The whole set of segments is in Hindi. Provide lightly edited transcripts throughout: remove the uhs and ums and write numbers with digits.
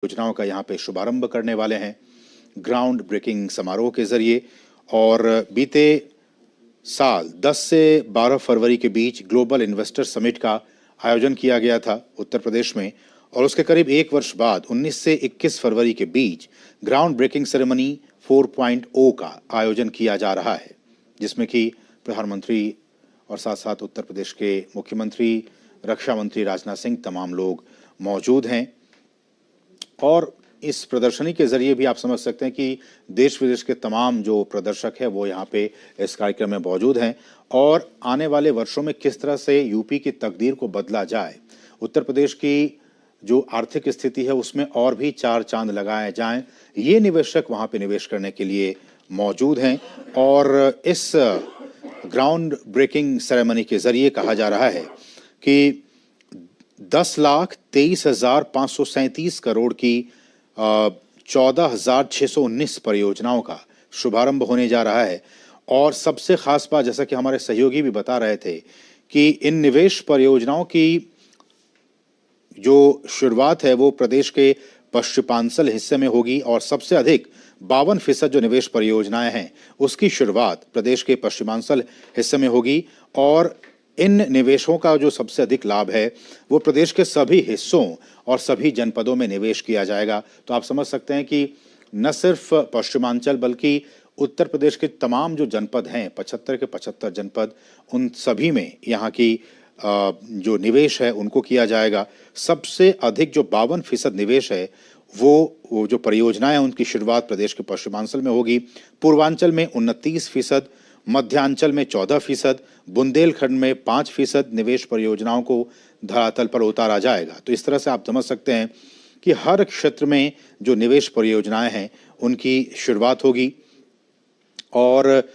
योजनाओं का यहाँ पे शुभारंभ करने वाले हैं ग्राउंड ब्रेकिंग समारोह के जरिए। और बीते साल 10 से 12 फरवरी के बीच ग्लोबल इन्वेस्टर समिट का आयोजन किया गया था उत्तर प्रदेश में, और उसके करीब एक वर्ष बाद 19 से 21 फरवरी के बीच ग्राउंड ब्रेकिंग सेरेमनी 4.0 का आयोजन किया जा रहा है, जिसमें कि प्रधानमंत्री और साथ साथ उत्तर प्रदेश के मुख्यमंत्री, रक्षा मंत्री राजनाथ सिंह तमाम लोग मौजूद हैं। और इस प्रदर्शनी के जरिए भी आप समझ सकते हैं कि देश विदेश के तमाम जो प्रदर्शक हैं वो यहाँ पे इस कार्यक्रम में मौजूद हैं, और आने वाले वर्षों में किस तरह से यूपी की तकदीर को बदला जाए, उत्तर प्रदेश की जो आर्थिक स्थिति है उसमें और भी चार चांद लगाए जाएं, ये निवेशक वहाँ पे निवेश करने के लिए मौजूद हैं। और इस ग्राउंड ब्रेकिंग सेरेमनी के जरिए कहा जा रहा है कि 10,23,537 करोड़ की 14,619 परियोजनाओं का शुभारंभ होने जा रहा है। और सबसे खास बात, जैसा कि हमारे सहयोगी भी बता रहे थे, कि इन निवेश परियोजनाओं की जो शुरुआत है वो प्रदेश के पश्चिमांचल हिस्से में होगी, और सबसे अधिक 52% जो निवेश परियोजनाएं हैं उसकी शुरुआत प्रदेश के पश्चिमांचल हिस्से में होगी। और इन निवेशों का जो सबसे अधिक लाभ है वो प्रदेश के सभी हिस्सों और सभी जनपदों में निवेश किया जाएगा। तो आप समझ सकते हैं कि न सिर्फ पश्चिमांचल बल्कि उत्तर प्रदेश के तमाम जो जनपद हैं, 75 के 75 जनपद, उन सभी में यहाँ की जो निवेश है उनको किया जाएगा। सबसे अधिक जो 52% निवेश है वो जो परियोजनाएं हैं उनकी शुरुआत प्रदेश के पश्चिमांचल में होगी, पूर्वांचल में 29%, मध्यांचल में 14%, बुंदेलखंड में 5% निवेश परियोजनाओं को धरातल पर उतारा जाएगा। तो इस तरह से आप समझ सकते हैं कि हर क्षेत्र में जो निवेश परियोजनाएं हैं उनकी शुरुआत होगी। और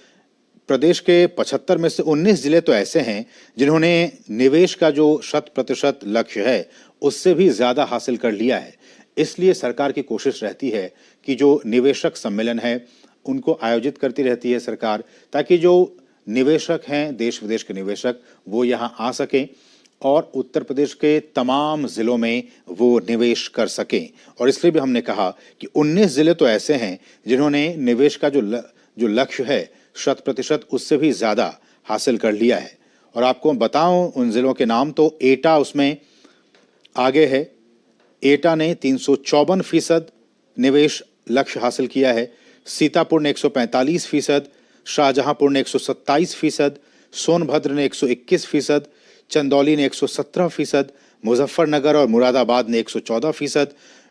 प्रदेश के 75 में से 19 जिले तो ऐसे हैं जिन्होंने निवेश का जो 100% लक्ष्य है उससे भी ज्यादा हासिल कर लिया है। इसलिए सरकार की कोशिश रहती है कि जो निवेशक सम्मेलन है उनको आयोजित करती रहती है सरकार, ताकि जो निवेशक हैं, देश विदेश के निवेशक, वो यहाँ आ सकें और उत्तर प्रदेश के तमाम जिलों में वो निवेश कर सकें। और इसलिए भी हमने कहा कि 19 जिले तो ऐसे हैं जिन्होंने निवेश का जो लक्ष्य है 100% उससे भी ज़्यादा हासिल कर लिया है। और आपको बताऊं उन जिलों के नाम, तो एटा उसमें आगे है। एटा ने 354% निवेश लक्ष्य हासिल किया है, सीतापुर ने 145%, शाहजहांपुर ने 127%, सोनभद्र ने 121%, चंदौली ने 117%, मुजफ्फरनगर और मुरादाबाद ने 114%,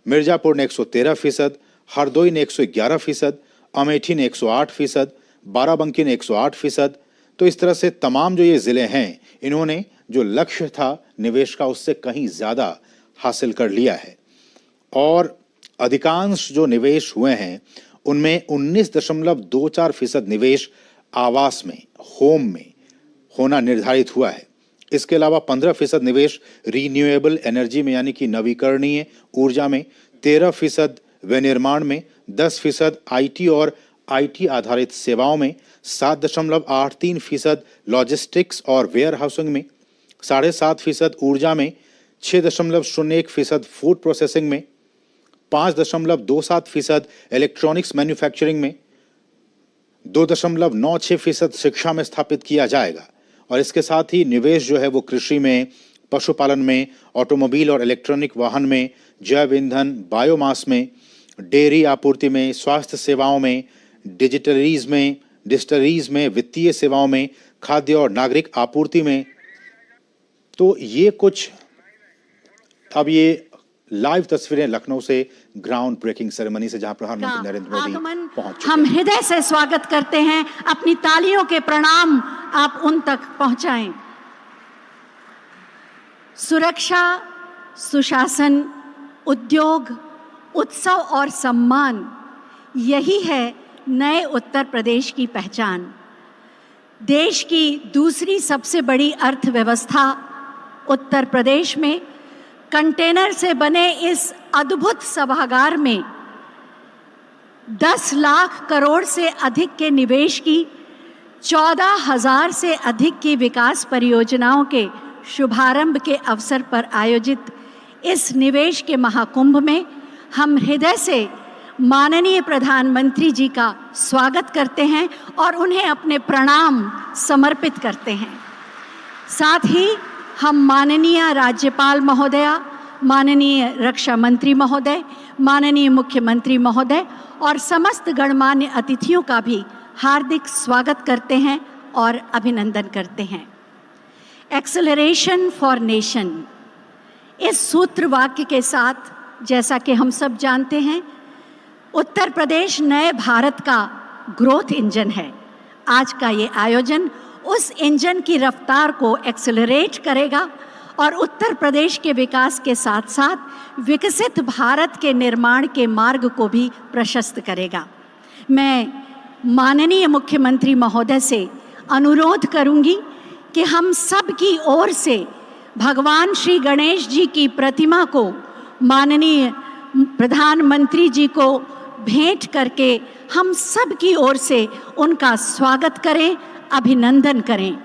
मिर्जापुर ने 113%, हरदोई ने 111%, अमेठी ने 108%, बाराबंकी ने 108%। तो इस तरह से तमाम जो ये ज़िले हैं इन्होंने जो लक्ष्य था निवेश का उससे कहीं ज़्यादा हासिल कर लिया है। और अधिकांश जो निवेश हुए हैं उनमें 19.24% निवेश आवास में, होम में होना निर्धारित हुआ है। इसके अलावा 15% निवेश रीन्यूएबल एनर्जी में यानी कि नवीकरणीय ऊर्जा में, 13% विनिर्माण में, 10% आईटी और आईटी आधारित सेवाओं में, 7.83% लॉजिस्टिक्स और वेयर हाउसिंग में, 7.5% ऊर्जा में, 6.01% फूड प्रोसेसिंग में, 5.27% इलेक्ट्रॉनिक्स मैन्युफैक्चरिंग में, 2.96% शिक्षा में स्थापित किया जाएगा। और इसके साथ ही निवेश जो है वो कृषि में, पशुपालन में, ऑटोमोबाइल और इलेक्ट्रॉनिक वाहन में, जैव ईंधन, बायोमास में, डेयरी आपूर्ति में, स्वास्थ्य सेवाओं में, डिस्टरीज में, वित्तीय सेवाओं में, खाद्य और नागरिक आपूर्ति में। तो ये कुछ अब ये लाइव तस्वीरें लखनऊ से ग्राउंड ब्रेकिंग सेरेमनी से, जहां प्रधानमंत्री नरेंद्र मोदी पहुंच चुके हैं। हम हृदय से स्वागत करते हैं, अपनी तालियों के प्रणाम आप उन तक पहुंचाएं। सुरक्षा, सुशासन, उद्योग, उत्सव और सम्मान, यही है नए उत्तर प्रदेश की पहचान। देश की दूसरी सबसे बड़ी अर्थव्यवस्था उत्तर प्रदेश में कंटेनर से बने इस अद्भुत सभागार में 10 लाख करोड़ से अधिक के निवेश की, 14,000 से अधिक की विकास परियोजनाओं के शुभारंभ के अवसर पर आयोजित इस निवेश के महाकुंभ में हम हृदय से माननीय प्रधानमंत्री जी का स्वागत करते हैं और उन्हें अपने प्रणाम समर्पित करते हैं। साथ ही हम माननीय राज्यपाल महोदया, माननीय रक्षा मंत्री महोदय, माननीय मुख्यमंत्री महोदय और समस्त गणमान्य अतिथियों का भी हार्दिक स्वागत करते हैं और अभिनंदन करते हैं। एक्सेलरेशन फॉर नेशन, इस सूत्र वाक्य के साथ, जैसा कि हम सब जानते हैं, उत्तर प्रदेश नए भारत का ग्रोथ इंजन है। आज का ये आयोजन उस इंजन की रफ्तार को एक्सेलरेट करेगा और उत्तर प्रदेश के विकास के साथ साथ विकसित भारत के निर्माण के मार्ग को भी प्रशस्त करेगा। मैं माननीय मुख्यमंत्री महोदय से अनुरोध करूंगी कि हम सब की ओर से भगवान श्री गणेश जी की प्रतिमा को माननीय प्रधानमंत्री जी को भेंट करके हम सब की ओर से उनका स्वागत करें, अभिनंदन करें।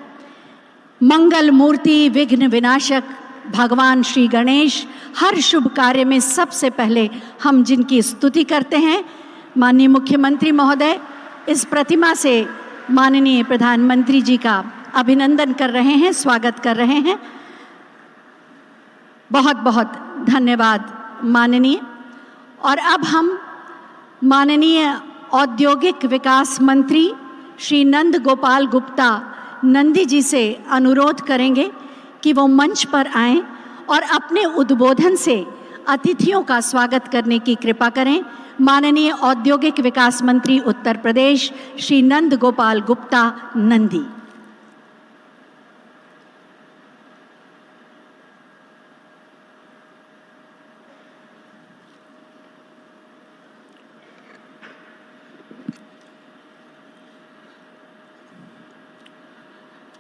मंगल मूर्ति, विघ्न विनाशक भगवान श्री गणेश हर शुभ कार्य में सबसे पहले हम जिनकी स्तुति करते हैं, माननीय मुख्यमंत्री महोदय इस प्रतिमा से माननीय प्रधानमंत्री जी का अभिनंदन कर रहे हैं, स्वागत कर रहे हैं। बहुत बहुत धन्यवाद माननीय। और अब हम माननीय औद्योगिक विकास मंत्री श्री नंद गोपाल गुप्ता नंदी जी से अनुरोध करेंगे कि वो मंच पर आएं और अपने उद्बोधन से अतिथियों का स्वागत करने की कृपा करें। माननीय औद्योगिक विकास मंत्री उत्तर प्रदेश श्री नंद गोपाल गुप्ता नंदी।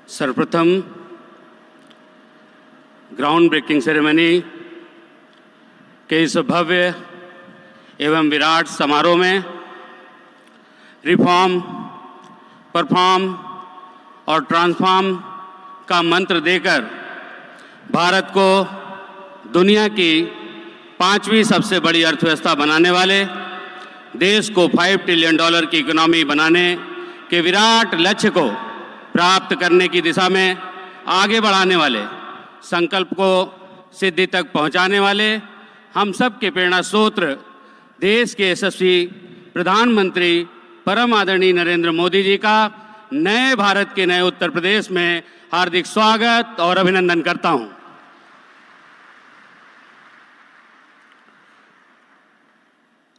सर्वप्रथम ग्राउंड ब्रेकिंग सेरेमनी के इस भव्य एवं विराट समारोह में रिफॉर्म, परफॉर्म और ट्रांसफॉर्म का मंत्र देकर भारत को दुनिया की 5वीं सबसे बड़ी अर्थव्यवस्था बनाने वाले, देश को $5 ट्रिलियन की इकोनॉमी बनाने के विराट लक्ष्य को प्राप्त करने की दिशा में आगे बढ़ाने वाले, संकल्प को सिद्धि तक पहुंचाने वाले हम सब के प्रेरणा स्रोत देश के यशस्वी प्रधानमंत्री परम आदरणीय नरेंद्र मोदी जी का नए भारत के नए उत्तर प्रदेश में हार्दिक स्वागत और अभिनंदन करता हूं।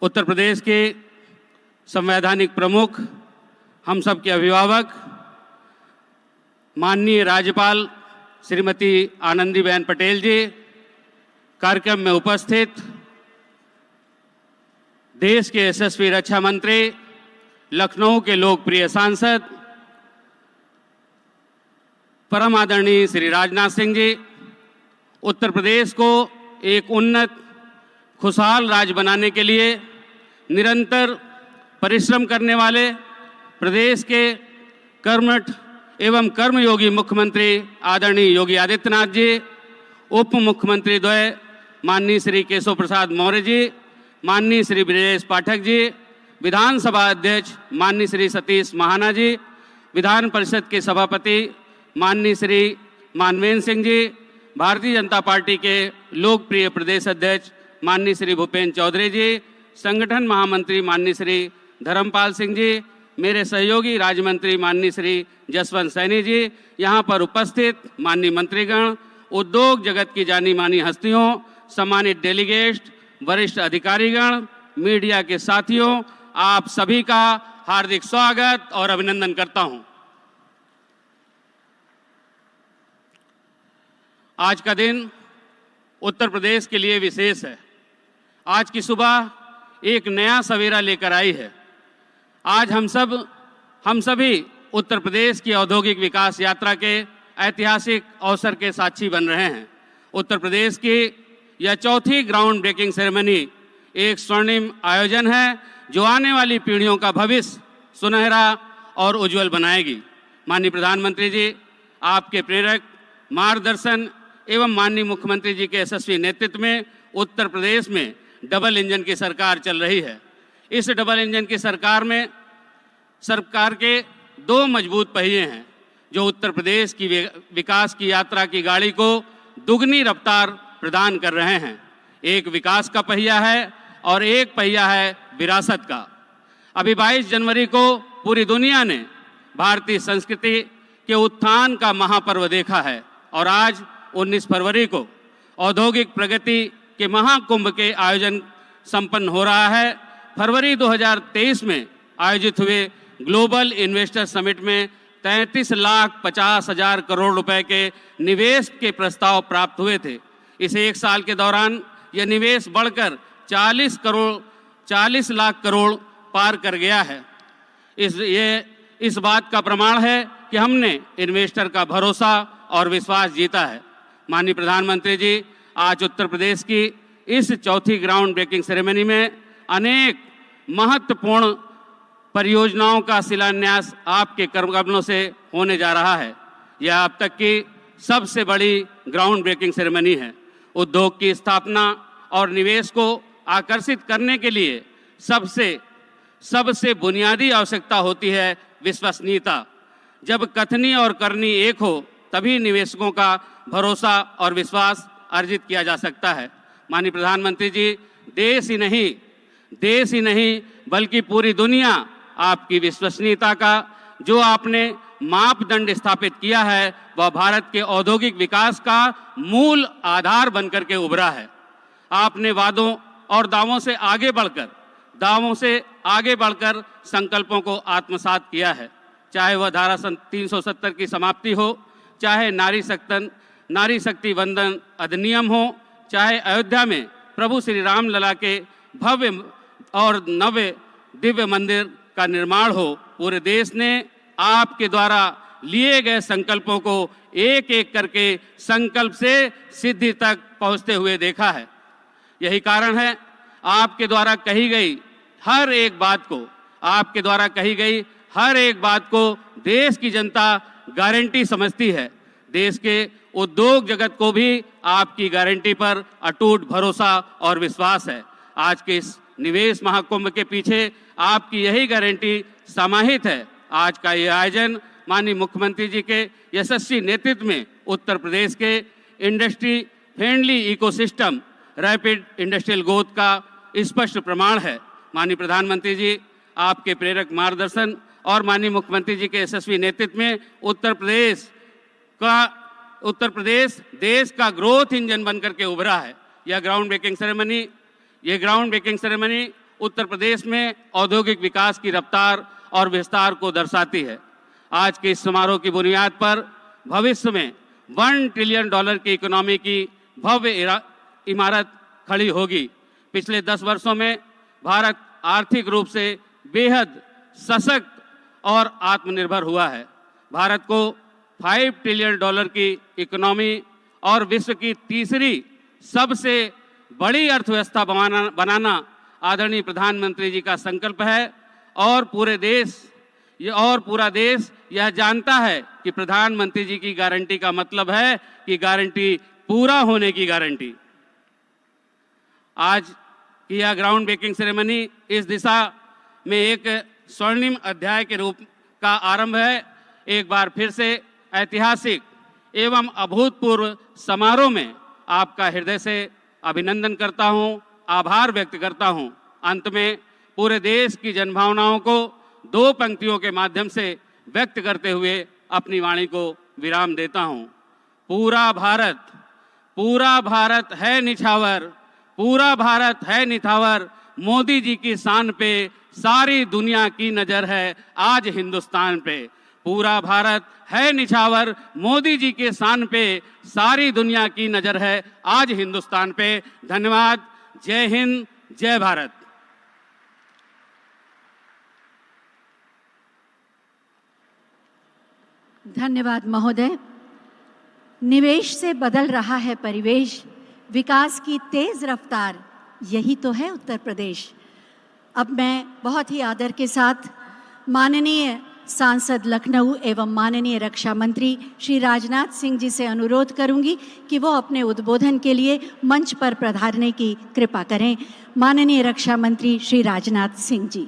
उत्तर प्रदेश के संवैधानिक प्रमुख, हम सब के अभिभावक, माननीय राज्यपाल श्रीमती आनंदीबेन पटेल जी, कार्यक्रम में उपस्थित देश के यशस्वी रक्षा मंत्री, लखनऊ के लोकप्रिय सांसद परम आदरणीय श्री राजनाथ सिंह जी, उत्तर प्रदेश को एक उन्नत खुशहाल राज्य बनाने के लिए निरंतर परिश्रम करने वाले प्रदेश के कर्मठ एवं कर्मयोगी मुख्यमंत्री आदरणीय योगी आदित्यनाथ जी, उप मुख्यमंत्री द्वय माननीय श्री केशव प्रसाद मौर्य जी, माननीय श्री ब्रजेश पाठक जी, विधानसभा अध्यक्ष माननीय श्री सतीश महाना जी, विधान परिषद के सभापति माननीय श्री मानवेंद्र सिंह जी, भारतीय जनता पार्टी के लोकप्रिय प्रदेश अध्यक्ष माननीय श्री भूपेंद्र चौधरी जी, संगठन महामंत्री माननीय श्री धर्मपाल सिंह जी, मेरे सहयोगी राज्य मंत्री माननीय श्री जसवंत सैनी जी, यहाँ पर उपस्थित माननीय मंत्रीगण, उद्योग जगत की जानी मानी हस्तियों, सम्मानित डेलीगेट, वरिष्ठ अधिकारीगण, मीडिया के साथियों, आप सभी का हार्दिक स्वागत और अभिनंदन करता हूं। आज का दिन उत्तर प्रदेश के लिए विशेष है। आज की सुबह एक नया सवेरा लेकर आई है। आज हम सभी उत्तर प्रदेश की औद्योगिक विकास यात्रा के ऐतिहासिक अवसर के साक्षी बन रहे हैं। उत्तर प्रदेश की यह चौथी ग्राउंड ब्रेकिंग सेरेमनी एक स्वर्णिम आयोजन है जो आने वाली पीढ़ियों का भविष्य सुनहरा और उज्जवल बनाएगी। माननीय प्रधानमंत्री जी, आपके प्रेरक मार्गदर्शन एवं माननीय मुख्यमंत्री जी के यशस्वी नेतृत्व में उत्तर प्रदेश में डबल इंजन की सरकार चल रही है। इस डबल इंजन की सरकार में सरकार के दो मजबूत पहिए हैं जो उत्तर प्रदेश की विकास की यात्रा की गाड़ी को दुगनी रफ्तार प्रदान कर रहे हैं। एक विकास का पहिया है और एक पहिया है विरासत का। अभी 22 जनवरी को पूरी दुनिया ने भारतीय संस्कृति के उत्थान का महापर्व देखा है और आज 19 फरवरी को औद्योगिक प्रगति के महाकुंभ के आयोजन संपन्न हो रहा है। फरवरी 2023 में आयोजित हुए ग्लोबल इन्वेस्टर समिट में 33,50,000 करोड़ रुपए के निवेश के प्रस्ताव प्राप्त हुए थे। इस एक साल के दौरान यह निवेश बढ़कर 40 लाख करोड़ पार कर गया है। इस बात का प्रमाण है कि हमने इन्वेस्टर का भरोसा और विश्वास जीता है। माननीय प्रधानमंत्री जी, आज उत्तर प्रदेश की इस चौथी ग्राउंड ब्रेकिंग सेरेमनी में अनेक महत्वपूर्ण परियोजनाओं का शिलान्यास आपके कमलों से होने जा रहा है। यह अब तक की सबसे बड़ी ग्राउंड ब्रेकिंग सेरेमनी है। उद्योग की स्थापना और निवेश को आकर्षित करने के लिए सबसे बुनियादी आवश्यकता होती है विश्वसनीयता। जब कथनी और करनी एक हो तभी निवेशकों का भरोसा और विश्वास अर्जित किया जा सकता है। माननीय प्रधानमंत्री जी, देश ही नहीं बल्कि पूरी दुनिया आपकी विश्वसनीयता का जो आपने मापदंड स्थापित किया है वह भारत के औद्योगिक विकास का मूल आधार बनकर के उभरा है। आपने वादों और दावों से आगे बढ़कर संकल्पों को आत्मसात किया है। चाहे वह धारा 370 की समाप्ति हो, चाहे नारी शक्ति वंदन अधिनियम हो, चाहे अयोध्या में प्रभु श्री राम लला के भव्य और नव्य दिव्य मंदिर का निर्माण हो, पूरे देश ने आपके द्वारा लिए गए संकल्पों को एक एक करके संकल्प से सिद्धि तक पहुंचते हुए देखा है। यही कारण है आपके द्वारा कही गई हर एक बात को देश की जनता गारंटी समझती है। देश के उद्योग जगत को भी आपकी गारंटी पर अटूट भरोसा और विश्वास है। आज के इस निवेश महाकुंभ के पीछे आपकी यही गारंटी समाहित है। आज का ये आयोजन माननीय मुख्यमंत्री जी के यशस्वी नेतृत्व में उत्तर प्रदेश के industry friendly ecosystem rapid industrial growth का स्पष्ट प्रमाण है। माननीय प्रधानमंत्री जी, आपके प्रेरक मार्गदर्शन और माननीय मुख्यमंत्री जी के यशस्वी नेतृत्व में उत्तर प्रदेश देश का ग्रोथ इंजन बनकर के उभरा है। यह ground breaking ceremony Uttar Pradesh में औद्योगिक विकास की रफ्तार और विस्तार को दर्शाती है। आज के इस समारोह की बुनियाद पर भविष्य में $1 ट्रिलियन की इकोनॉमी की भव्य इमारत खड़ी होगी। पिछले 10 वर्षों में भारत आर्थिक रूप से बेहद सशक्त और आत्मनिर्भर हुआ है। भारत को $5 ट्रिलियन की इकोनॉमी और विश्व की तीसरी सबसे बड़ी अर्थव्यवस्था बनाना आदरणीय प्रधानमंत्री जी का संकल्प है और पूरा देश यह जानता है कि प्रधानमंत्री जी की गारंटी का मतलब है कि गारंटी पूरा होने की गारंटी। आज की यह ग्राउंड ब्रेकिंग सेरेमनी इस दिशा में एक स्वर्णिम अध्याय के रूप का आरंभ है। एक बार फिर से ऐतिहासिक एवं अभूतपूर्व समारोह में आपका हृदय से अभिनंदन करता हूं, आभार व्यक्त करता हूं। अंत में पूरे देश की जनभावनाओं को 2 पंक्तियों के माध्यम से व्यक्त करते हुए अपनी वाणी को विराम देता हूं। पूरा भारत है निछावर, पूरा भारत है निछावर, मोदी जी की शान पे सारी दुनिया की नजर है आज हिंदुस्तान पे। पूरा भारत है निछावर, मोदी जी के शान पे सारी दुनिया की नजर है आज हिंदुस्तान पे। धन्यवाद। जय हिंद, जय भारत। धन्यवाद महोदय। निवेश से बदल रहा है परिवेश, विकास की तेज रफ्तार, यही तो है उत्तर प्रदेश। अब मैं बहुत ही आदर के साथ माननीय सांसद लखनऊ एवं माननीय रक्षा मंत्री श्री राजनाथ सिंह जी से अनुरोध करूंगी कि वो अपने उद्बोधन के लिए मंच पर पधारने की कृपा करें। माननीय रक्षा मंत्री श्री राजनाथ सिंह जी।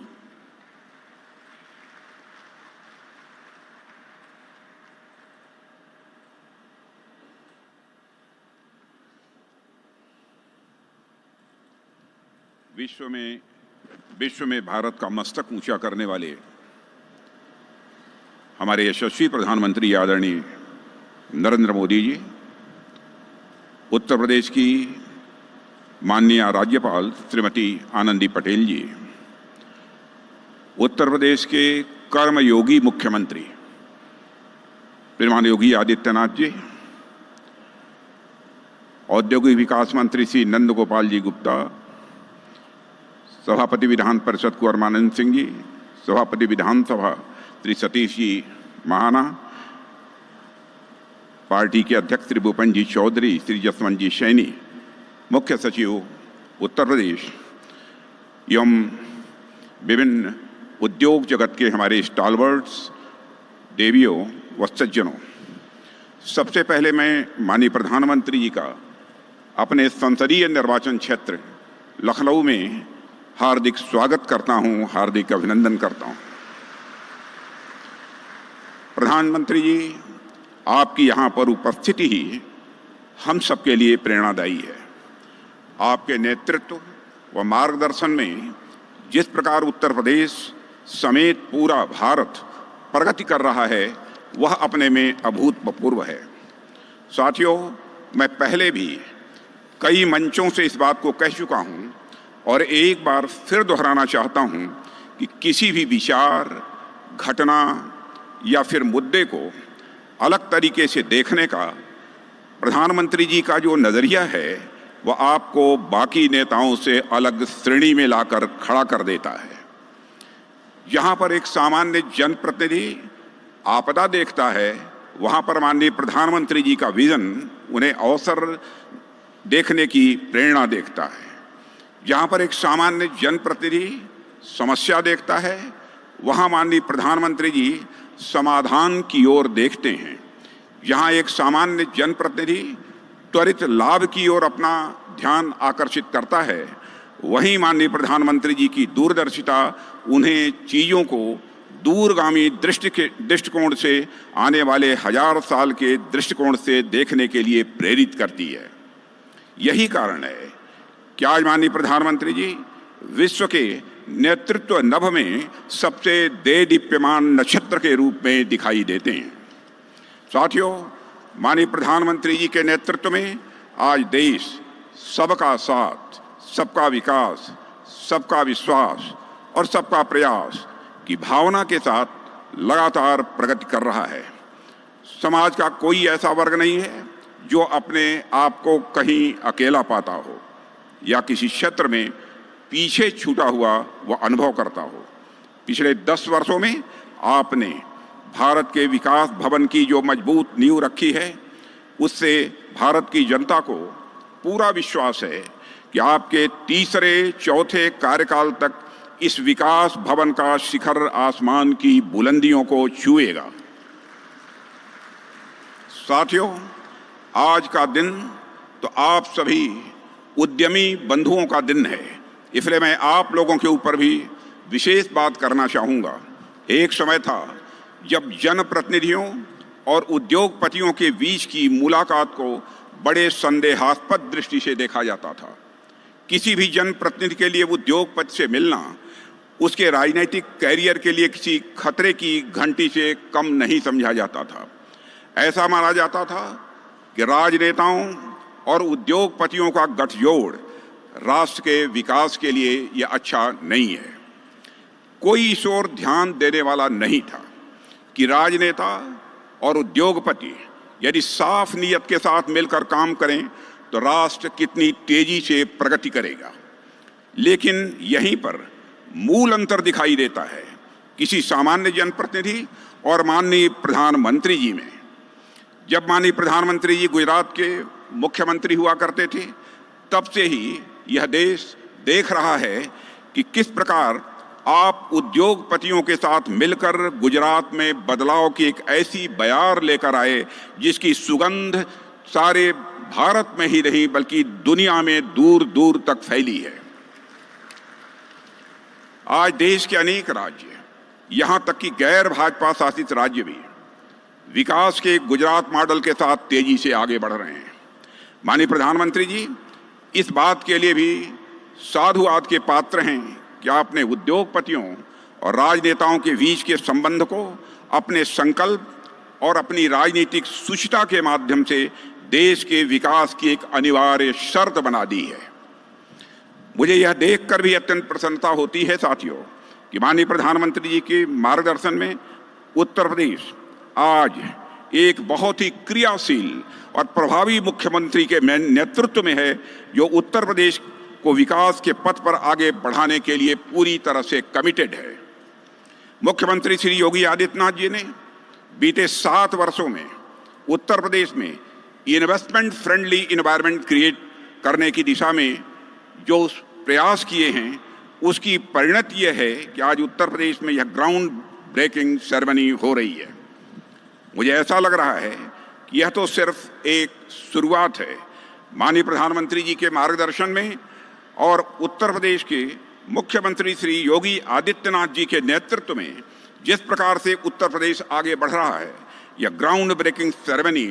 विश्व में भारत का मस्तक ऊंचा करने वाले हमारे यशस्वी प्रधानमंत्री आदरणीय नरेंद्र मोदी जी, उत्तर प्रदेश की माननीय राज्यपाल श्रीमती आनंदी पटेल जी, उत्तर प्रदेश के कर्मयोगी मुख्यमंत्री श्रीमान योगी आदित्यनाथ जी, औद्योगिक विकास मंत्री श्री नंद गोपाल जी गुप्ता, सभापति विधान परिषद कुंवर मानंद सिंह जी, सभापति विधानसभा श्री सतीश जी महाना, पार्टी के अध्यक्ष श्री भूपेन्द्र जी चौधरी, श्री जसवंत जी सैनी, मुख्य सचिव उत्तर प्रदेश एवं विभिन्न उद्योग जगत के हमारे स्टालवर्ड्स, देवियों व सज्जनों, सबसे पहले मैं माननीय प्रधानमंत्री जी का अपने संसदीय निर्वाचन क्षेत्र लखनऊ में हार्दिक स्वागत करता हूं, हार्दिक अभिनंदन करता हूं। प्रधानमंत्री जी, आपकी यहाँ पर उपस्थिति ही हम सबके लिए प्रेरणादायी है। आपके नेतृत्व व मार्गदर्शन में जिस प्रकार उत्तर प्रदेश समेत पूरा भारत प्रगति कर रहा है, वह अपने में अभूतपूर्व है। साथियों, मैं पहले भी कई मंचों से इस बात को कह चुका हूं और एक बार फिर दोहराना चाहता हूं कि किसी भी विचार, घटना या फिर मुद्दे को अलग तरीके से देखने का प्रधानमंत्री जी का जो नज़रिया है, वह आपको बाकी नेताओं से अलग श्रेणी में लाकर खड़ा कर देता है। जहां पर एक सामान्य जनप्रतिनिधि आपदा देखता है, वहां पर माननीय प्रधानमंत्री जी का विजन उन्हें अवसर देखने की प्रेरणा देखता है। जहां पर एक सामान्य जनप्रतिनिधि समस्या देखता है, वहां माननीय प्रधानमंत्री जी समाधान की ओर देखते हैं। जहां एक सामान्य जनप्रतिनिधि त्वरित लाभ की ओर अपना ध्यान आकर्षित करता है, वहीं माननीय प्रधानमंत्री जी की दूरदर्शिता उन्हें चीज़ों को दूरगामी दृष्टिकोण से, आने वाले 1000 साल के दृष्टिकोण से देखने के लिए प्रेरित करती है। यही कारण है कि आज माननीय प्रधानमंत्री जी विश्व के नेतृत्व नभ में सबसे देदीप्यमान नक्षत्र के रूप में दिखाई देते हैं। साथियों, माननीय प्रधानमंत्री जी के नेतृत्व में आज देश सबका साथ, सबका विकास, सबका विश्वास और सबका प्रयास की भावना के साथ लगातार प्रगति कर रहा है। समाज का कोई ऐसा वर्ग नहीं है जो अपने आप को कहीं अकेला पाता हो या किसी क्षेत्र में पीछे छूटा हुआ वह अनुभव करता हो। पिछले 10 वर्षों में आपने भारत के विकास भवन की जो मजबूत नींव रखी है, उससे भारत की जनता को पूरा विश्वास है कि आपके तीसरे चौथे कार्यकाल तक इस विकास भवन का शिखर आसमान की बुलंदियों को छुएगा। साथियों, आज का दिन तो आप सभी उद्यमी बंधुओं का दिन है, इसलिए मैं आप लोगों के ऊपर भी विशेष बात करना चाहूँगा। एक समय था जब जनप्रतिनिधियों और उद्योगपतियों के बीच की मुलाकात को बड़े संदेहास्पद दृष्टि से देखा जाता था। किसी भी जनप्रतिनिधि के लिए उद्योगपति से मिलना उसके राजनीतिक कैरियर के लिए किसी खतरे की घंटी से कम नहीं समझा जाता था। ऐसा माना जाता था कि राजनेताओं और उद्योगपतियों का गठजोड़ राष्ट्र के विकास के लिए यह अच्छा नहीं है। कोई इस ओर ध्यान देने वाला नहीं था कि राजनेता और उद्योगपति यदि साफ नीयत के साथ मिलकर काम करें तो राष्ट्र कितनी तेजी से प्रगति करेगा। लेकिन यहीं पर मूल अंतर दिखाई देता है किसी सामान्य जनप्रतिनिधि और माननीय प्रधानमंत्री जी में। जब माननीय प्रधानमंत्री जी गुजरात के मुख्यमंत्री हुआ करते थे, तब से ही यह देश देख रहा है कि किस प्रकार आप उद्योगपतियों के साथ मिलकर गुजरात में बदलाव की एक ऐसी बयार लेकर आए जिसकी सुगंध सारे भारत में ही नहीं बल्कि दुनिया में दूर दूर तक फैली है। आज देश के अनेक राज्य, यहां तक कि गैर भाजपा शासित राज्य भी विकास के गुजरात मॉडल के साथ तेजी से आगे बढ़ रहे हैं। माननीय प्रधानमंत्री जी इस बात के लिए भी साधुवाद के पात्र हैं कि आपने उद्योगपतियों और राजनेताओं के बीच के संबंध को अपने संकल्प और अपनी राजनीतिक सुचिता के माध्यम से देश के विकास की एक अनिवार्य शर्त बना दी है। मुझे यह देखकर भी अत्यंत प्रसन्नता होती है साथियों कि माननीय प्रधानमंत्री जी के मार्गदर्शन में उत्तर प्रदेश आज एक बहुत ही क्रियाशील और प्रभावी मुख्यमंत्री के नेतृत्व में है, जो उत्तर प्रदेश को विकास के पथ पर आगे बढ़ाने के लिए पूरी तरह से कमिटेड है। मुख्यमंत्री श्री योगी आदित्यनाथ जी ने बीते 7 वर्षों में उत्तर प्रदेश में इन्वेस्टमेंट फ्रेंडली एनवायरनमेंट क्रिएट करने की दिशा में जो प्रयास किए हैं उसकी परिणति यह है कि आज उत्तर प्रदेश में यह ग्राउंड ब्रेकिंग सेरेमनी हो रही है। मुझे ऐसा लग रहा है कि यह तो सिर्फ एक शुरुआत है। माननीय प्रधानमंत्री जी के मार्गदर्शन में और उत्तर प्रदेश के मुख्यमंत्री श्री योगी आदित्यनाथ जी के नेतृत्व में जिस प्रकार से उत्तर प्रदेश आगे बढ़ रहा है, यह ground breaking ceremony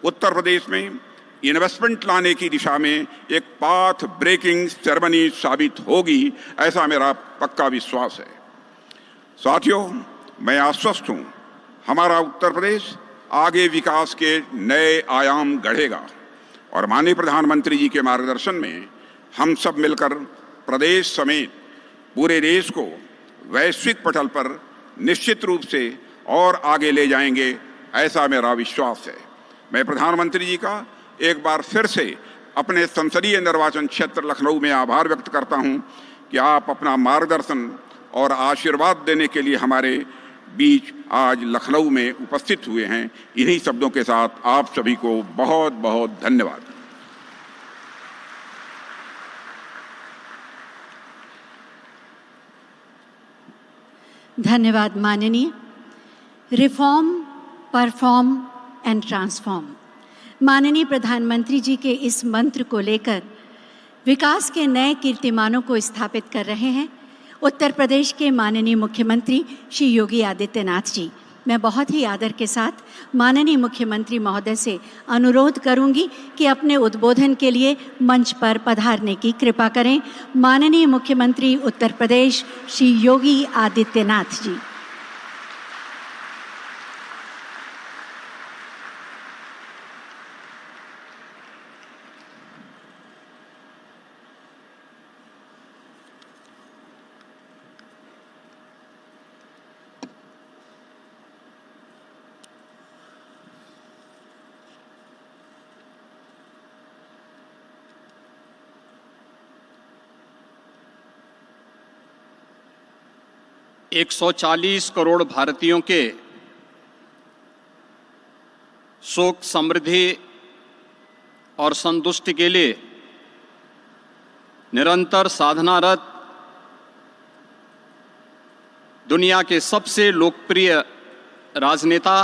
Uttar Pradesh में इन्वेस्टमेंट लाने की दिशा में एक पाथ ब्रेकिंग सेरेमनी साबित होगी, ऐसा मेरा पक्का विश्वास है। साथियों, मैं आश्वस्त हूं हमारा उत्तर प्रदेश आगे विकास के नए आयाम गढ़ेगा और माननीय प्रधानमंत्री जी के मार्गदर्शन में हम सब मिलकर प्रदेश समेत पूरे देश को वैश्विक पटल पर निश्चित रूप से और आगे ले जाएंगे, ऐसा मेरा विश्वास है। मैं प्रधानमंत्री जी का एक बार फिर से अपने संसदीय निर्वाचन क्षेत्र लखनऊ में आभार व्यक्त करता हूं कि आप अपना मार्गदर्शन और आशीर्वाद देने के लिए हमारे बीच आज लखनऊ में उपस्थित हुए हैं। इन्हीं शब्दों के साथ आप सभी को बहुत बहुत धन्यवाद। धन्यवाद माननीय। रिफॉर्म, परफॉर्म एंड ट्रांसफॉर्म, माननीय प्रधानमंत्री जी के इस मंत्र को लेकर विकास के नए कीर्तिमानों को स्थापित कर रहे हैं उत्तर प्रदेश के माननीय मुख्यमंत्री श्री योगी आदित्यनाथ जी। मैं बहुत ही आदर के साथ माननीय मुख्यमंत्री महोदय से अनुरोध करूंगी कि अपने उद्बोधन के लिए मंच पर पधारने की कृपा करें। माननीय मुख्यमंत्री उत्तर प्रदेश श्री योगी आदित्यनाथ जी। एक 140 करोड़ भारतीयों के सुख, समृद्धि और संतुष्टि के लिए निरंतर साधनारत दुनिया के सबसे लोकप्रिय राजनेता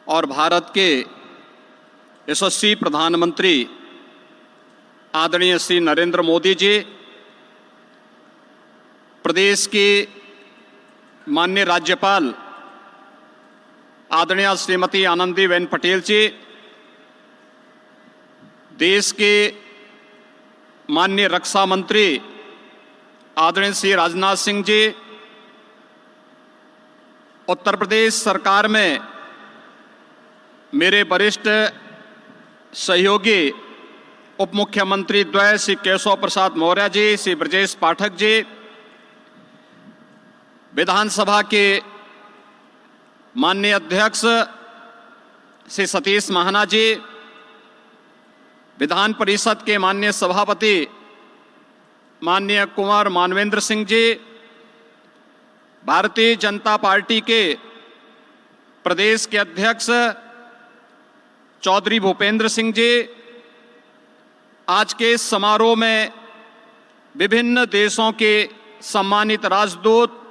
और भारत के यशस्वी प्रधानमंत्री आदरणीय श्री नरेंद्र मोदी जी, प्रदेश के माननीय राज्यपाल आदरणीय श्रीमती आनंदीबेन पटेल जी, देश के माननीय रक्षा मंत्री आदरणीय श्री राजनाथ सिंह जी, उत्तर प्रदेश सरकार में मेरे वरिष्ठ सहयोगी उप मुख्यमंत्री द्वय श्री केशव प्रसाद मौर्य जी, श्री ब्रजेश पाठक जी, विधानसभा के माननीय अध्यक्ष श्री सतीश महाना जी, विधान परिषद के माननीय सभापति माननीय कुंवर मानवेंद्र सिंह जी, भारतीय जनता पार्टी के प्रदेश के अध्यक्ष चौधरी भूपेंद्र सिंह जी, आज के समारोह में विभिन्न देशों के सम्मानित राजदूत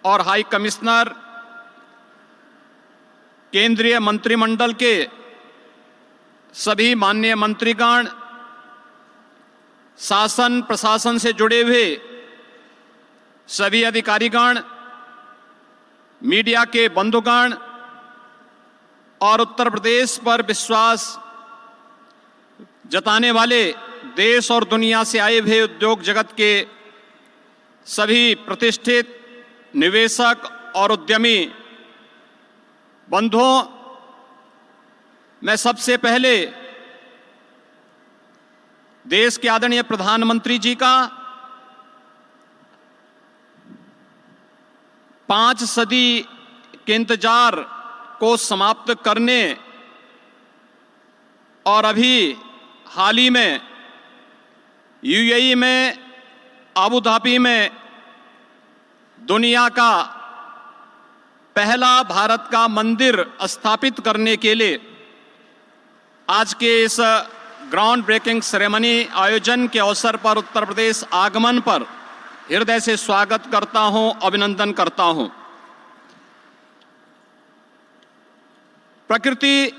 और हाई कमिश्नर, केंद्रीय मंत्रिमंडल के सभी माननीय मंत्रीगण, शासन प्रशासन से जुड़े हुए सभी अधिकारीगण, मीडिया के बंधुगण और उत्तर प्रदेश पर विश्वास जताने वाले देश और दुनिया से आए हुए उद्योग जगत के सभी प्रतिष्ठित निवेशक और उद्यमी बंधुओं, मैं सबसे पहले देश के आदरणीय प्रधानमंत्री जी का 5 सदी के इंतजार को समाप्त करने और अभी हाल ही में यूएई में अबू धाबी में दुनिया का पहला भारत का मंदिर स्थापित करने के लिए आज के इस ग्राउंड ब्रेकिंग सेरेमनी आयोजन के अवसर पर उत्तर प्रदेश आगमन पर हृदय से स्वागत करता हूं, अभिनंदन करता हूं। प्रकृति,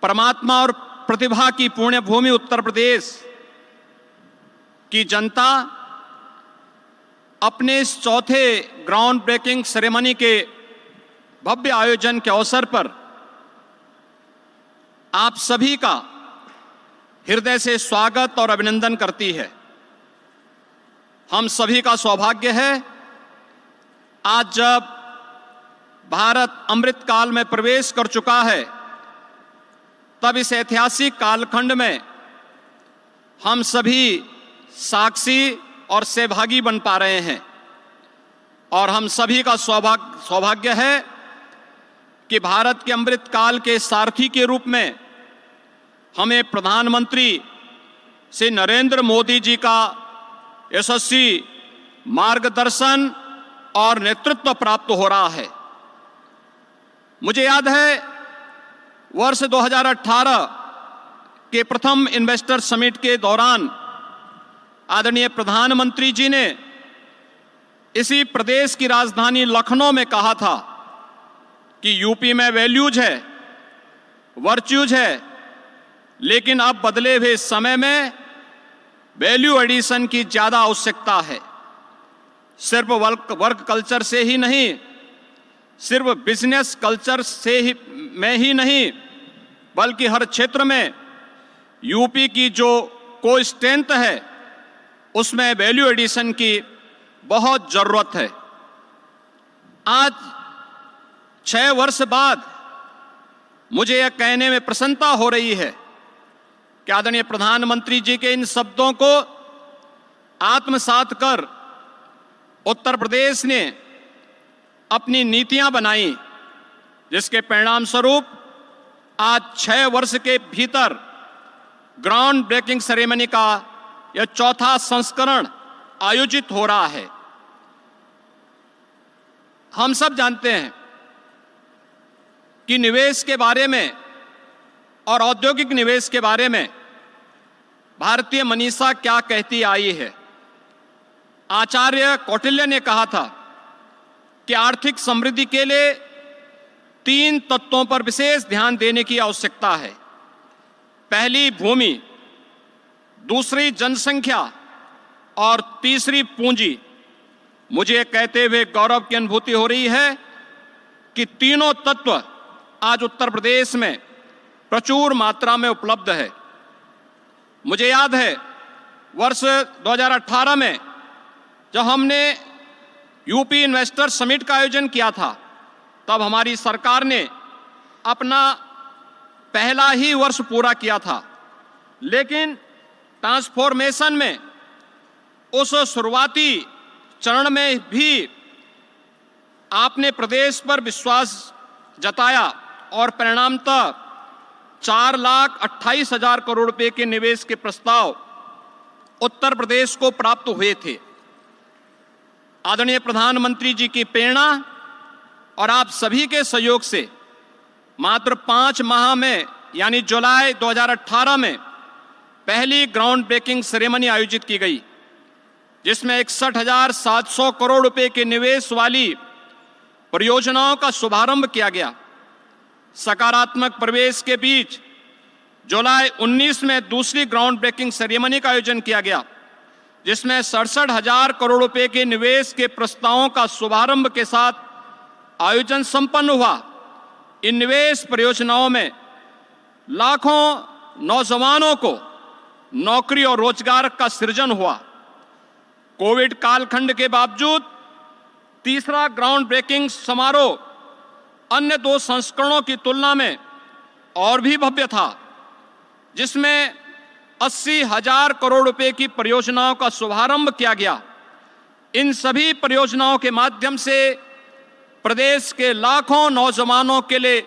परमात्मा और प्रतिभा की पुण्य भूमि उत्तर प्रदेश की जनता अपने इस चौथे ग्राउंड ब्रेकिंग सेरेमनी के भव्य आयोजन के अवसर पर आप सभी का हृदय से स्वागत और अभिनंदन करती है। हम सभी का सौभाग्य है आज जब भारत अमृत काल में प्रवेश कर चुका है, तब इस ऐतिहासिक कालखंड में हम सभी साक्षी और सहभागी बन पा रहे हैं और हम सभी का सौभाग्य है कि भारत के अमृत काल के सारथी के रूप में हमें प्रधानमंत्री श्री नरेंद्र मोदी जी का यशस्वी मार्गदर्शन और नेतृत्व प्राप्त हो रहा है। मुझे याद है वर्ष 2018 के प्रथम इन्वेस्टर समिट के दौरान आदरणीय प्रधानमंत्री जी ने इसी प्रदेश की राजधानी लखनऊ में कहा था कि यूपी में वैल्यूज है, वर्च्यूज है, लेकिन अब बदले हुए समय में वैल्यू एडिशन की ज्यादा आवश्यकता है। सिर्फ वर्क कल्चर से ही नहीं, सिर्फ बिजनेस कल्चर से ही में ही नहीं, बल्कि हर क्षेत्र में यूपी की जो कोई स्ट्रेंथ है उसमें वैल्यू एडिशन की बहुत जरूरत है। आज 6 वर्ष बाद मुझे यह कहने में प्रसन्नता हो रही है कि आदरणीय प्रधानमंत्री जी के इन शब्दों को आत्मसात कर उत्तर प्रदेश ने अपनी नीतियां बनाई, जिसके परिणाम स्वरूप आज 6 वर्ष के भीतर ग्राउंड ब्रेकिंग सेरेमनी का यह चौथा संस्करण आयोजित हो रहा है। हम सब जानते हैं कि निवेश के बारे में और औद्योगिक निवेश के बारे में भारतीय मनीषा क्या कहती आई है। आचार्य कौटिल्य ने कहा था कि आर्थिक समृद्धि के लिए 3 तत्वों पर विशेष ध्यान देने की आवश्यकता है। पहली भूमि, दूसरी जनसंख्या और तीसरी पूंजी। मुझे कहते हुए गौरव की अनुभूति हो रही है कि तीनों तत्व आज उत्तर प्रदेश में प्रचुर मात्रा में उपलब्ध है। मुझे याद है वर्ष 2018 में जब हमने यूपी इन्वेस्टर समिट का आयोजन किया था, तब हमारी सरकार ने अपना पहला ही वर्ष पूरा किया था, लेकिन ट्रांसफॉर्मेशन में उस शुरुआती चरण में भी आपने प्रदेश पर विश्वास जताया और परिणामतः 4,28,000 करोड़ रुपए के निवेश के प्रस्ताव उत्तर प्रदेश को प्राप्त हुए थे। आदरणीय प्रधानमंत्री जी की प्रेरणा और आप सभी के सहयोग से मात्र 5 माह में यानी जुलाई 2018 में पहली ग्राउंड ब्रेकिंग सेरेमनी आयोजित की गई। जिसमें 61,700 करोड़ रुपए के निवेश वाली परियोजनाओं का शुभारंभ किया गया। सकारात्मक प्रवेश के बीच जुलाई 19 में दूसरी ग्राउंड ब्रेकिंग सेरेमनी का आयोजन किया गया, जिसमें 67,000 करोड़ रुपए के निवेश के प्रस्तावों का शुभारंभ के साथ आयोजन संपन्न हुआ। इन निवेश परियोजनाओं में लाखों नौजवानों को नौकरी और रोजगार का सृजन हुआ। कोविड कालखंड के बावजूद तीसरा ग्राउंड ब्रेकिंग समारोह अन्य 2 संस्करणों की तुलना में और भी भव्य था, जिसमें 80,000 करोड़ रुपए की परियोजनाओं का शुभारंभ किया गया। इन सभी परियोजनाओं के माध्यम से प्रदेश के लाखों नौजवानों के लिए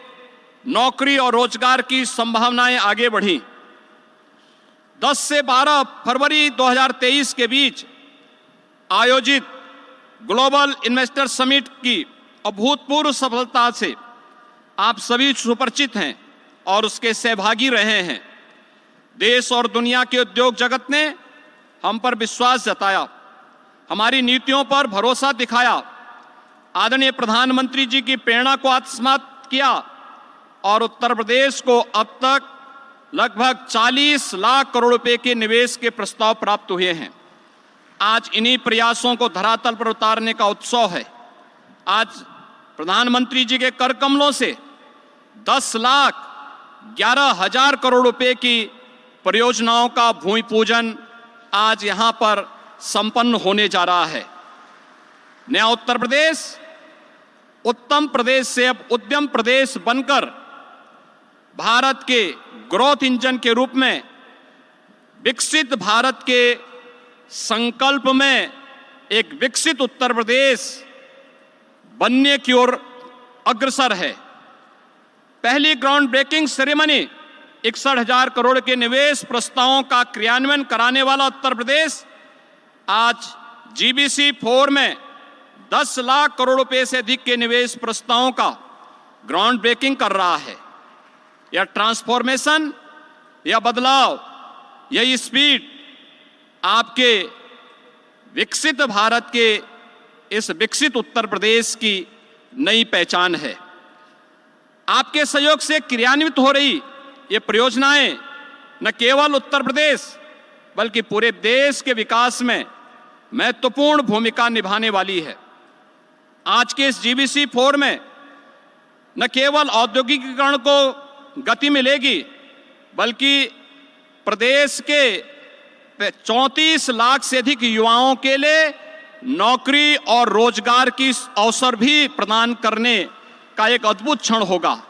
नौकरी और रोजगार की संभावनाएं आगे बढ़ी। 10 से 12 फरवरी 2023 के बीच आयोजित ग्लोबल इन्वेस्टर समिट की अभूतपूर्व सफलता से आप सभी सुपरिचित हैं और उसके सहभागी रहे हैं। देश और दुनिया के उद्योग जगत ने हम पर विश्वास जताया, हमारी नीतियों पर भरोसा दिखाया, आदरणीय प्रधानमंत्री जी की प्रेरणा को आत्मसात किया और उत्तर प्रदेश को अब तक लगभग 40 लाख करोड़ रुपए के निवेश के प्रस्ताव प्राप्त हुए हैं। आज इन्हीं प्रयासों को धरातल पर उतारने का उत्सव है। आज प्रधानमंत्री जी के कर कमलों से 10,11,000 करोड़ रुपए की परियोजनाओं का भूमि पूजन आज यहां पर संपन्न होने जा रहा है। नया उत्तर प्रदेश उत्तम प्रदेश से अब उद्यम प्रदेश बनकर भारत के ग्रोथ इंजन के रूप में विकसित भारत के संकल्प में एक विकसित उत्तर प्रदेश बनने की ओर अग्रसर है। पहली ग्राउंड ब्रेकिंग सेरेमनी 61,000 करोड़ के निवेश प्रस्तावों का क्रियान्वयन कराने वाला उत्तर प्रदेश आज GBC 4 में 10 लाख करोड़ रुपए से अधिक के निवेश प्रस्तावों का ग्राउंड ब्रेकिंग कर रहा है। यह ट्रांसफॉर्मेशन, यह बदलाव, यह स्पीड आपके विकसित भारत के इस विकसित उत्तर प्रदेश की नई पहचान है। आपके सहयोग से क्रियान्वित हो रही ये परियोजनाएं न केवल उत्तर प्रदेश बल्कि पूरे देश के विकास में महत्वपूर्ण भूमिका निभाने वाली है। आज के इस GBC 4 में न केवल औद्योगिकीकरण को गति मिलेगी बल्कि प्रदेश के 34 लाख से अधिक युवाओं के लिए नौकरी और रोजगार की अवसर भी प्रदान करने का एक अद्भुत क्षण होगा।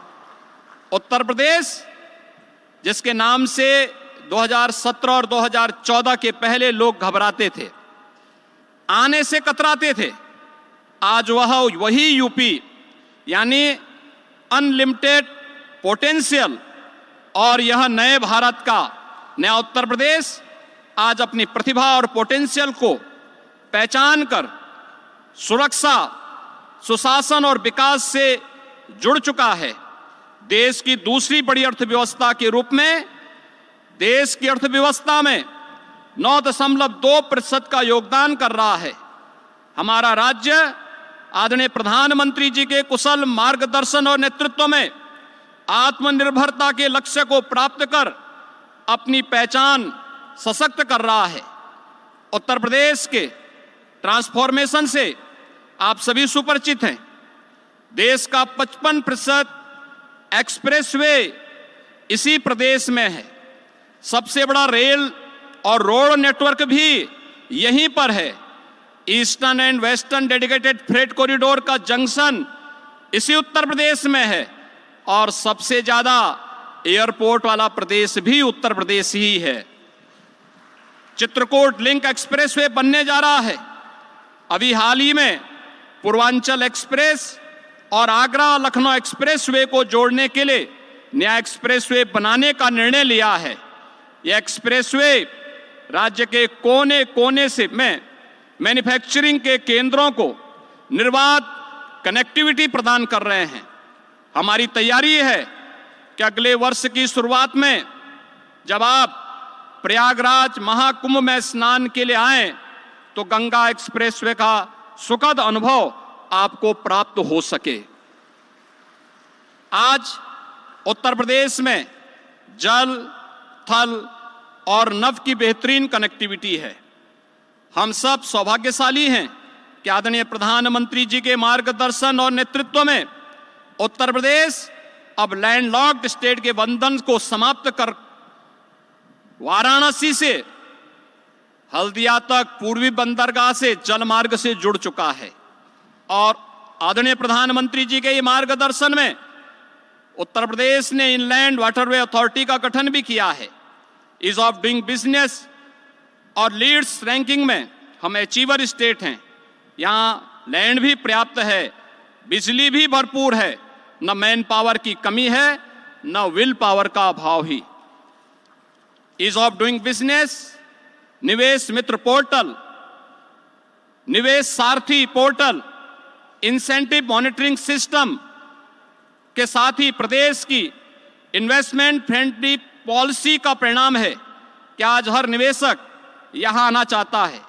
उत्तर प्रदेश जिसके नाम से 2017 और 2014 के पहले लोग घबराते थे, आने से कतराते थे, आज वही यूपी यानी अनलिमिटेड पोटेंशियल और यह नए भारत का नया उत्तर प्रदेश आज अपनी प्रतिभा और पोटेंशियल को पहचान कर सुरक्षा, सुशासन और विकास से जुड़ चुका है। देश की दूसरी बड़ी अर्थव्यवस्था के रूप में देश की अर्थव्यवस्था में 9.2% का योगदान कर रहा है। हमारा राज्य आदरणीय प्रधानमंत्री जी के कुशल मार्गदर्शन और नेतृत्व में आत्मनिर्भरता के लक्ष्य को प्राप्त कर अपनी पहचान सशक्त कर रहा है। उत्तर प्रदेश के ट्रांसफॉर्मेशन से आप सभी सुपरिचित हैं। देश का 55% एक्सप्रेसवे इसी प्रदेश में है। सबसे बड़ा रेल और रोड नेटवर्क भी यहीं पर है। Eastern and western dedicated freight corridor का जंक्शन इसी उत्तर प्रदेश में है और सबसे ज्यादा एयरपोर्ट वाला प्रदेश भी उत्तर प्रदेश ही है। चित्रकूट लिंक एक्सप्रेसवे बनने जा रहा है। अभी हाल ही में पूर्वांचल एक्सप्रेस और आगरा लखनऊ एक्सप्रेसवे को जोड़ने के लिए नया एक्सप्रेसवे बनाने का निर्णय लिया है। यह एक्सप्रेसवे राज्य के कोने कोने से में मैन्युफैक्चरिंग के केंद्रों को निर्बाध कनेक्टिविटी प्रदान कर रहे हैं। हमारी तैयारी है कि अगले वर्ष की शुरुआत में जब आप प्रयागराज महाकुंभ में स्नान के लिए आएं तो गंगा एक्सप्रेसवे का सुखद अनुभव आपको प्राप्त हो सके। आज उत्तर प्रदेश में जल, थल और नभ की बेहतरीन कनेक्टिविटी है। हम सब सौभाग्यशाली हैं कि आदरणीय प्रधानमंत्री जी के मार्गदर्शन और नेतृत्व में उत्तर प्रदेश अब लैंडलॉक्ड स्टेट के बंधन को समाप्त कर वाराणसी से हल्दिया तक पूर्वी बंदरगाह से जल मार्ग से जुड़ चुका है। और आदरणीय प्रधानमंत्री जी के ये मार्गदर्शन में उत्तर प्रदेश ने इनलैंड वाटरवे अथॉरिटी का गठन भी किया है। ईज ऑफ डूइंग बिजनेस और लीड्स रैंकिंग में हम अचीवर स्टेट हैं। यहाँ लैंड भी पर्याप्त है, बिजली भी भरपूर है, न मैन पावर की कमी है, न विल पावर का अभाव ही। ईज ऑफ डूइंग बिजनेस, निवेश मित्र पोर्टल, निवेश सारथी पोर्टल, इंसेंटिव मॉनिटरिंग सिस्टम के साथ ही प्रदेश की इन्वेस्टमेंट फ्रेंडली पॉलिसी का परिणाम है कि आज हर निवेशक यहां आना चाहता है।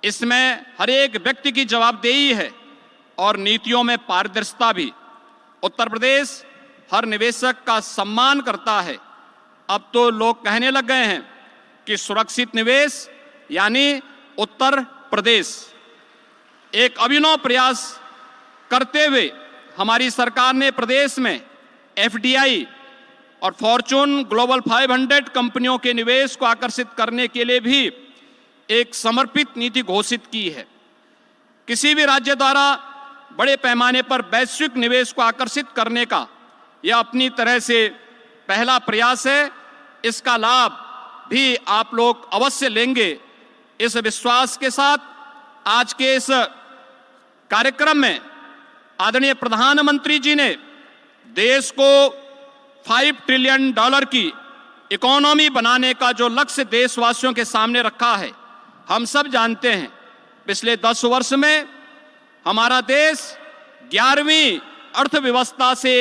इसमें हर एक व्यक्ति की जवाबदेही है और नीतियों में पारदर्शिता भी। उत्तर प्रदेश हर निवेशक का सम्मान करता है। अब तो लोग कहने लग गए हैं कि सुरक्षित निवेश यानी उत्तर प्रदेश। एक अभिनव प्रयास करते हुए हमारी सरकार ने प्रदेश में एफडीआई और फॉर्चून ग्लोबल 500 कंपनियों के निवेश को आकर्षित करने के लिए भी एक समर्पित नीति घोषित की है। किसी भी राज्य द्वारा बड़े पैमाने पर वैश्विक निवेश को आकर्षित करने का यह अपनी तरह से पहला प्रयास है। इसका लाभ भी आप लोग अवश्य लेंगे। इस विश्वास के साथ आज के इस कार्यक्रम में आदरणीय प्रधानमंत्री जी ने देश को $5 ट्रिलियन की इकोनॉमी बनाने का जो लक्ष्य देशवासियों के सामने रखा है, हम सब जानते हैं। पिछले 10 वर्ष में हमारा देश 11वीं अर्थव्यवस्था से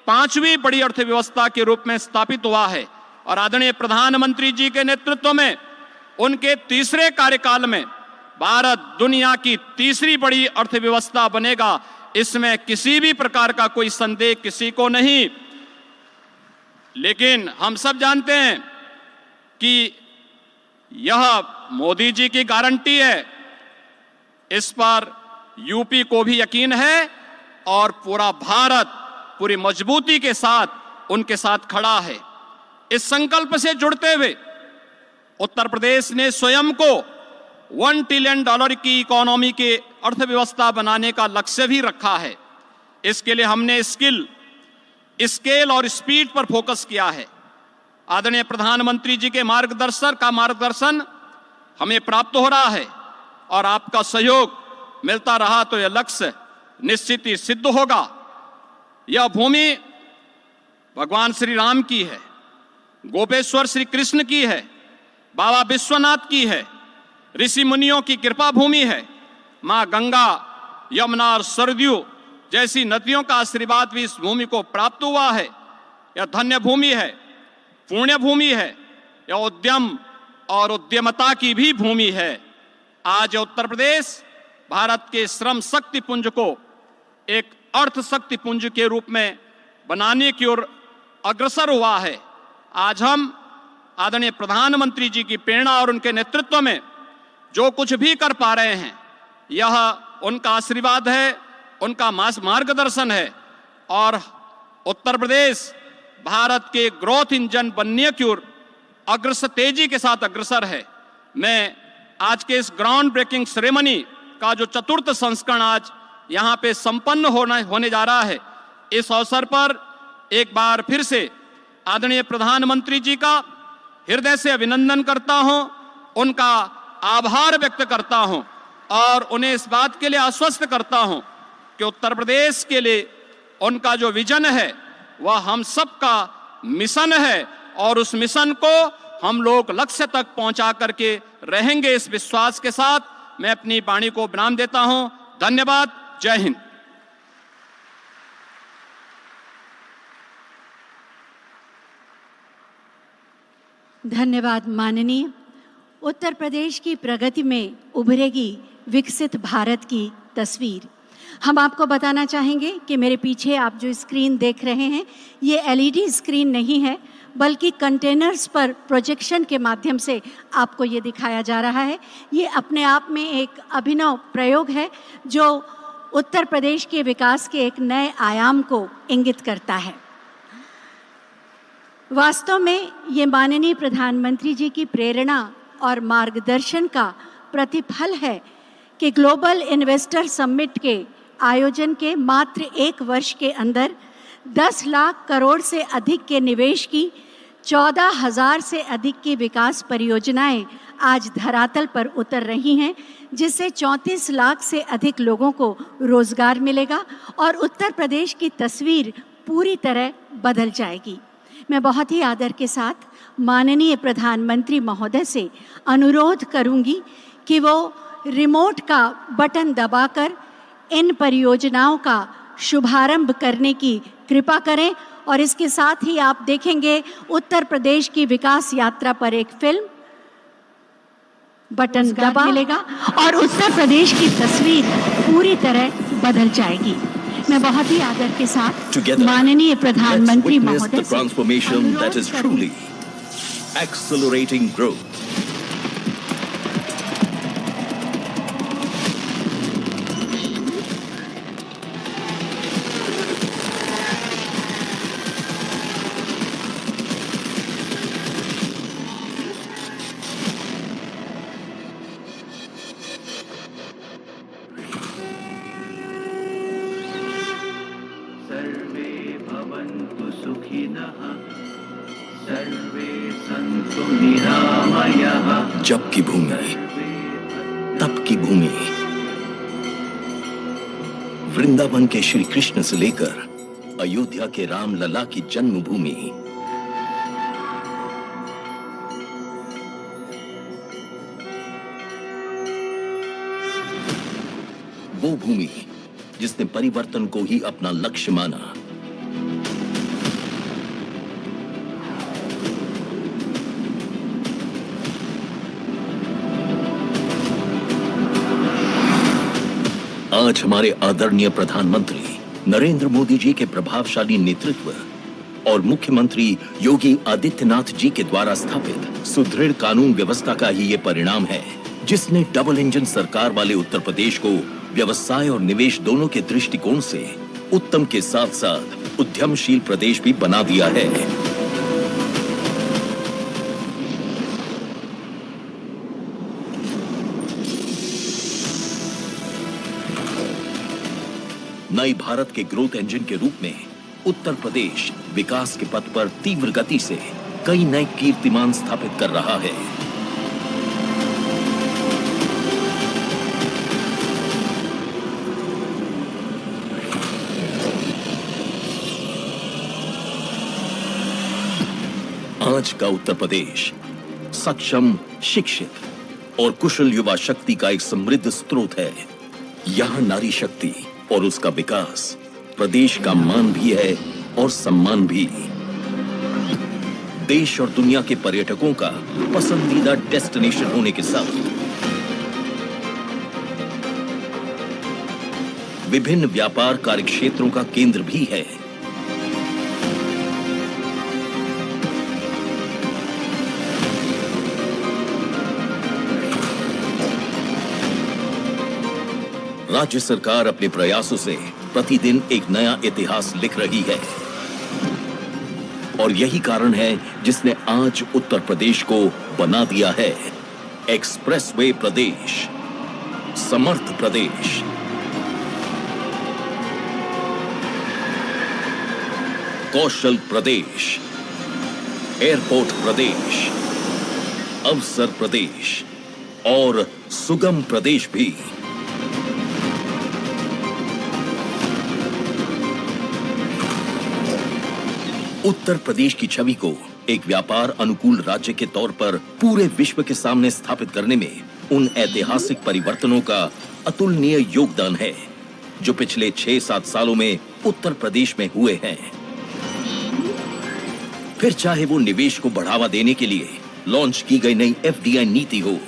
5वीं बड़ी अर्थव्यवस्था के रूप में स्थापित हुआ है। और आदरणीय प्रधानमंत्री जी के नेतृत्व में उनके तीसरे कार्यकाल में भारत दुनिया की तीसरी बड़ी अर्थव्यवस्था बनेगा। इसमें किसी भी प्रकार का कोई संदेह किसी को नहीं। लेकिन हम सब जानते हैं कि यह मोदी जी की गारंटी है। इस पर यूपी को भी यकीन है और पूरा भारत पूरी मजबूती के साथ उनके साथ खड़ा है। इस संकल्प से जुड़ते हुए उत्तर प्रदेश ने स्वयं को $1 ट्रिलियन की इकोनॉमी के अर्थव्यवस्था बनाने का लक्ष्य भी रखा है। इसके लिए हमने स्केल और स्पीड पर फोकस किया है। आदरणीय प्रधानमंत्री जी के मार्गदर्शन हमें प्राप्त हो रहा है और आपका सहयोग मिलता रहा तो यह लक्ष्य निश्चित ही सिद्ध होगा। यह भूमि भगवान श्री राम की है, गोपेश्वर श्री कृष्ण की है, बाबा विश्वनाथ की है, ऋषि मुनियों की कृपा भूमि है। माँ गंगा, यमुना और सरयू जैसी नदियों का आशीर्वाद भी इस भूमि को प्राप्त हुआ है। यह धन्य भूमि है, पुण्य भूमि है। यह उद्यम और उद्यमता की भी भूमि है। आज उत्तर प्रदेश भारत के श्रम शक्ति पुंज को एक अर्थ शक्ति पुंज के रूप में बनाने की ओर अग्रसर हुआ है। आज हम आदरणीय प्रधानमंत्री जी की प्रेरणा और उनके नेतृत्व में जो कुछ भी कर पा रहे हैं, यह उनका आशीर्वाद है, उनका मार्गदर्शन है। और उत्तर प्रदेश भारत के ग्रोथ इंजन बनने की ओर तेजी के साथ अग्रसर है। मैं आज के इस ग्राउंड ब्रेकिंग सेरेमनी का जो 4th संस्करण आज यहाँ पे संपन्न होने जा रहा है, इस अवसर पर एक बार फिर से आदरणीय प्रधानमंत्री जी का हृदय से अभिनंदन करता हूं, उनका आभार व्यक्त करता हूं और उन्हें इस बात के लिए आश्वस्त करता हूं कि उत्तर प्रदेश के लिए उनका जो विजन है वह हम सबका मिशन है और उस मिशन को हम लोग लक्ष्य तक पहुंचा करके रहेंगे। इस विश्वास के साथ मैं अपनी वाणी को विराम देता हूं। धन्यवाद। जय हिंद। धन्यवाद माननीय उत्तर प्रदेश की प्रगति में उभरेगी विकसित भारत की तस्वीर। हम आपको बताना चाहेंगे कि मेरे पीछे आप जो स्क्रीन देख रहे हैं ये एलईडी स्क्रीन नहीं है, बल्कि कंटेनर्स पर प्रोजेक्शन के माध्यम से आपको ये दिखाया जा रहा है। ये अपने आप में एक अभिनव प्रयोग है जो उत्तर प्रदेश के विकास के एक नए आयाम को इंगित करता है। वास्तव में ये माननीय प्रधानमंत्री जी की प्रेरणा और मार्गदर्शन का प्रतिफल है कि ग्लोबल इन्वेस्टर समिट के आयोजन के मात्र 1 वर्ष के अंदर 10 लाख करोड़ से अधिक के निवेश की 14,000 से अधिक की विकास परियोजनाएं आज धरातल पर उतर रही हैं, जिससे 34 लाख से अधिक लोगों को रोजगार मिलेगा और उत्तर प्रदेश की तस्वीर पूरी तरह बदल जाएगी। मैं बहुत ही आदर के साथ माननीय प्रधानमंत्री महोदय से अनुरोध करूंगी कि वो रिमोट का बटन दबाकर इन परियोजनाओं का शुभारंभ करने की कृपा करें और इसके साथ ही आप देखेंगे उत्तर प्रदेश की विकास यात्रा पर एक फिल्म बटन दबा मिलेगा और उत्तर प्रदेश की तस्वीर पूरी तरह बदल जाएगी। मैं बहुत ही आदर के साथ माननीय प्रधानमंत्री महोदय से transformation that is truly accelerating growth. सर्वे भवन्तु सुखिनः सर्वे सन्तु निरामयः। जब की भूमि तब की भूमि, वृंदावन के श्री कृष्ण से लेकर अयोध्या के राम लला की जन्मभूमि, वो भूमि जिसने परिवर्तन को ही अपना लक्ष्य माना। आज हमारे आदरणीय प्रधानमंत्री नरेंद्र मोदी जी के प्रभावशाली नेतृत्व और मुख्यमंत्री योगी आदित्यनाथ जी के द्वारा स्थापित सुदृढ़ कानून व्यवस्था का ही ये परिणाम है, जिसने डबल इंजन सरकार वाले उत्तर प्रदेश को व्यवसाय और निवेश दोनों के दृष्टिकोण से उत्तम के साथ साथ उद्यमशील प्रदेश भी बना दिया है। नई भारत के ग्रोथ इंजन के रूप में उत्तर प्रदेश विकास के पथ पर तीव्र गति से कई नए कीर्तिमान स्थापित कर रहा है। आज का उत्तर प्रदेश सक्षम, शिक्षित और कुशल युवा शक्ति का एक समृद्ध स्रोत है। यहाँ नारी शक्ति और उसका विकास प्रदेश का मान भी है और सम्मान भी। देश और दुनिया के पर्यटकों का पसंदीदा डेस्टिनेशन होने के साथ विभिन्न व्यापार कार्यक्षेत्रों का केंद्र भी है। राज्य सरकार अपने प्रयासों से प्रतिदिन एक नया इतिहास लिख रही है और यही कारण है जिसने आज उत्तर प्रदेश को बना दिया है एक्सप्रेसवे प्रदेश, समर्थ प्रदेश। कौशल प्रदेश, एयरपोर्ट प्रदेश, अवसर प्रदेश और सुगम प्रदेश भी। उत्तर प्रदेश की छवि को एक व्यापार अनुकूल राज्य के तौर पर पूरे विश्व के सामने स्थापित करने में उन ऐतिहासिक परिवर्तनों का अतुलनीय योगदान है जो पिछले 6-7 सालों में उत्तर प्रदेश में हुए हैं। फिर चाहे वो निवेश को बढ़ावा देने के लिए लॉन्च की गई नई एफडीआई नीति हो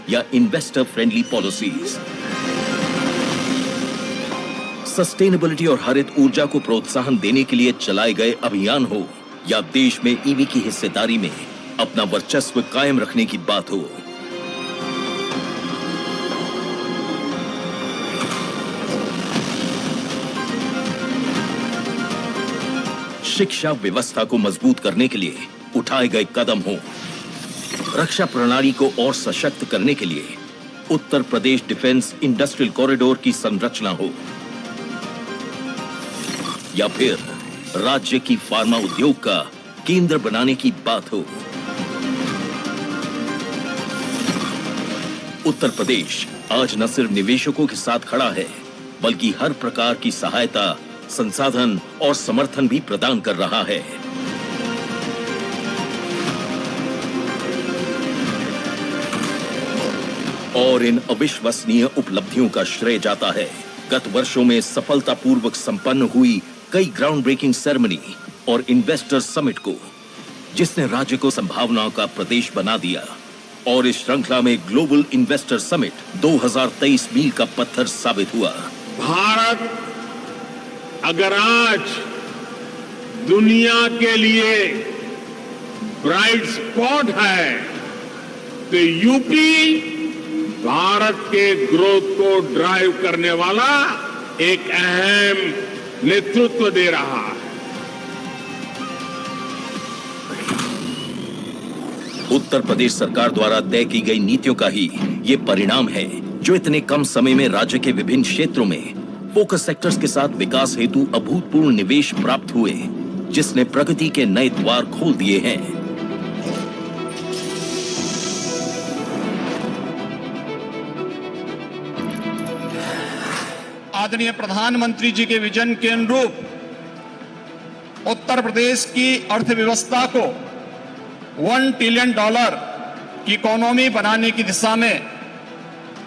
या इन्वेस्टर फ्रेंडली पॉलिसीज, सस्टेनेबिलिटी और हरित ऊर्जा को प्रोत्साहन देने के लिए चलाए गए अभियान हो या देश में ईवी की हिस्सेदारी में अपना वर्चस्व कायम रखने की बात हो, शिक्षा व्यवस्था को मजबूत करने के लिए उठाए गए कदम हो, रक्षा प्रणाली को और सशक्त करने के लिए Uttar Pradesh defence industrial corridor की संरचना हो, या फिर राज्य की फार्मा उद्योग का केंद्र बनाने की बात हो, उत्तर प्रदेश आज न सिर्फ निवेशकों के साथ खड़ा है बल्कि हर प्रकार की सहायता, संसाधन और समर्थन भी प्रदान कर रहा है। और इन अविश्वसनीय उपलब्धियों का श्रेय जाता है गत वर्षों में सफलतापूर्वक संपन्न हुई कई ग्राउंड ब्रेकिंग सेरेमनी और इन्वेस्टर समिट को, जिसने राज्य को संभावनाओं का प्रदेश बना दिया और इस श्रृंखला में ग्लोबल इन्वेस्टर समिट 2023 मील का पत्थर साबित हुआ। भारत अगर आज दुनिया के लिए ब्राइट स्पॉट है तो यूपी भारत के ग्रोथ को ड्राइव करने वाला एक अहम नेतृत्व दे रहा है। उत्तर प्रदेश सरकार द्वारा तय की गई नीतियों का ही ये परिणाम है जो इतने कम समय में राज्य के विभिन्न क्षेत्रों में फोकस सेक्टर्स के साथ विकास हेतु अभूतपूर्व निवेश प्राप्त हुए, जिसने प्रगति के नए द्वार खोल दिए हैं। आदरणीय प्रधानमंत्री जी के विजन के अनुरूप उत्तर प्रदेश की अर्थव्यवस्था को $1 ट्रिलियन की इकोनॉमी बनाने की दिशा में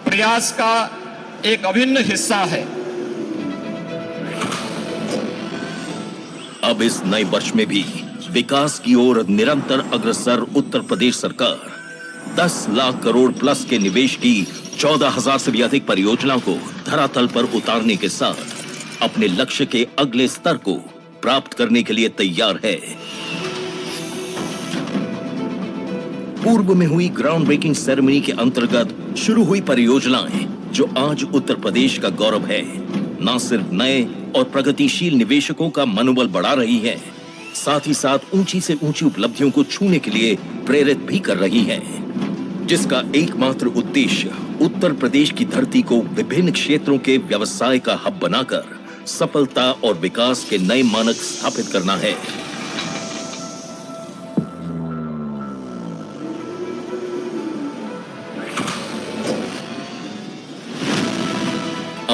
प्रयास का एक अभिन्न हिस्सा है। अब इस नए वर्ष में भी विकास की ओर निरंतर अग्रसर उत्तर प्रदेश सरकार 10 लाख करोड़ प्लस के निवेश की 14,000 से भी अधिक परियोजनाओं को धरातल पर उतारने के साथ अपने लक्ष्य के अगले स्तर को प्राप्त करने के लिए तैयार है। पूर्व में हुई ग्राउंड ब्रेकिंग सेरेमनी के अंतर्गत शुरू हुई परियोजनाएं जो आज उत्तर प्रदेश का गौरव है, न सिर्फ नए और प्रगतिशील निवेशकों का मनोबल बढ़ा रही है, साथ ही साथ ऊंची से ऊंची उपलब्धियों को छूने के लिए प्रेरित भी कर रही है, जिसका एकमात्र उद्देश्य उत्तर प्रदेश की धरती को विभिन्न क्षेत्रों के व्यवसाय का हब बनाकर सफलता और विकास के नए मानक स्थापित करना है।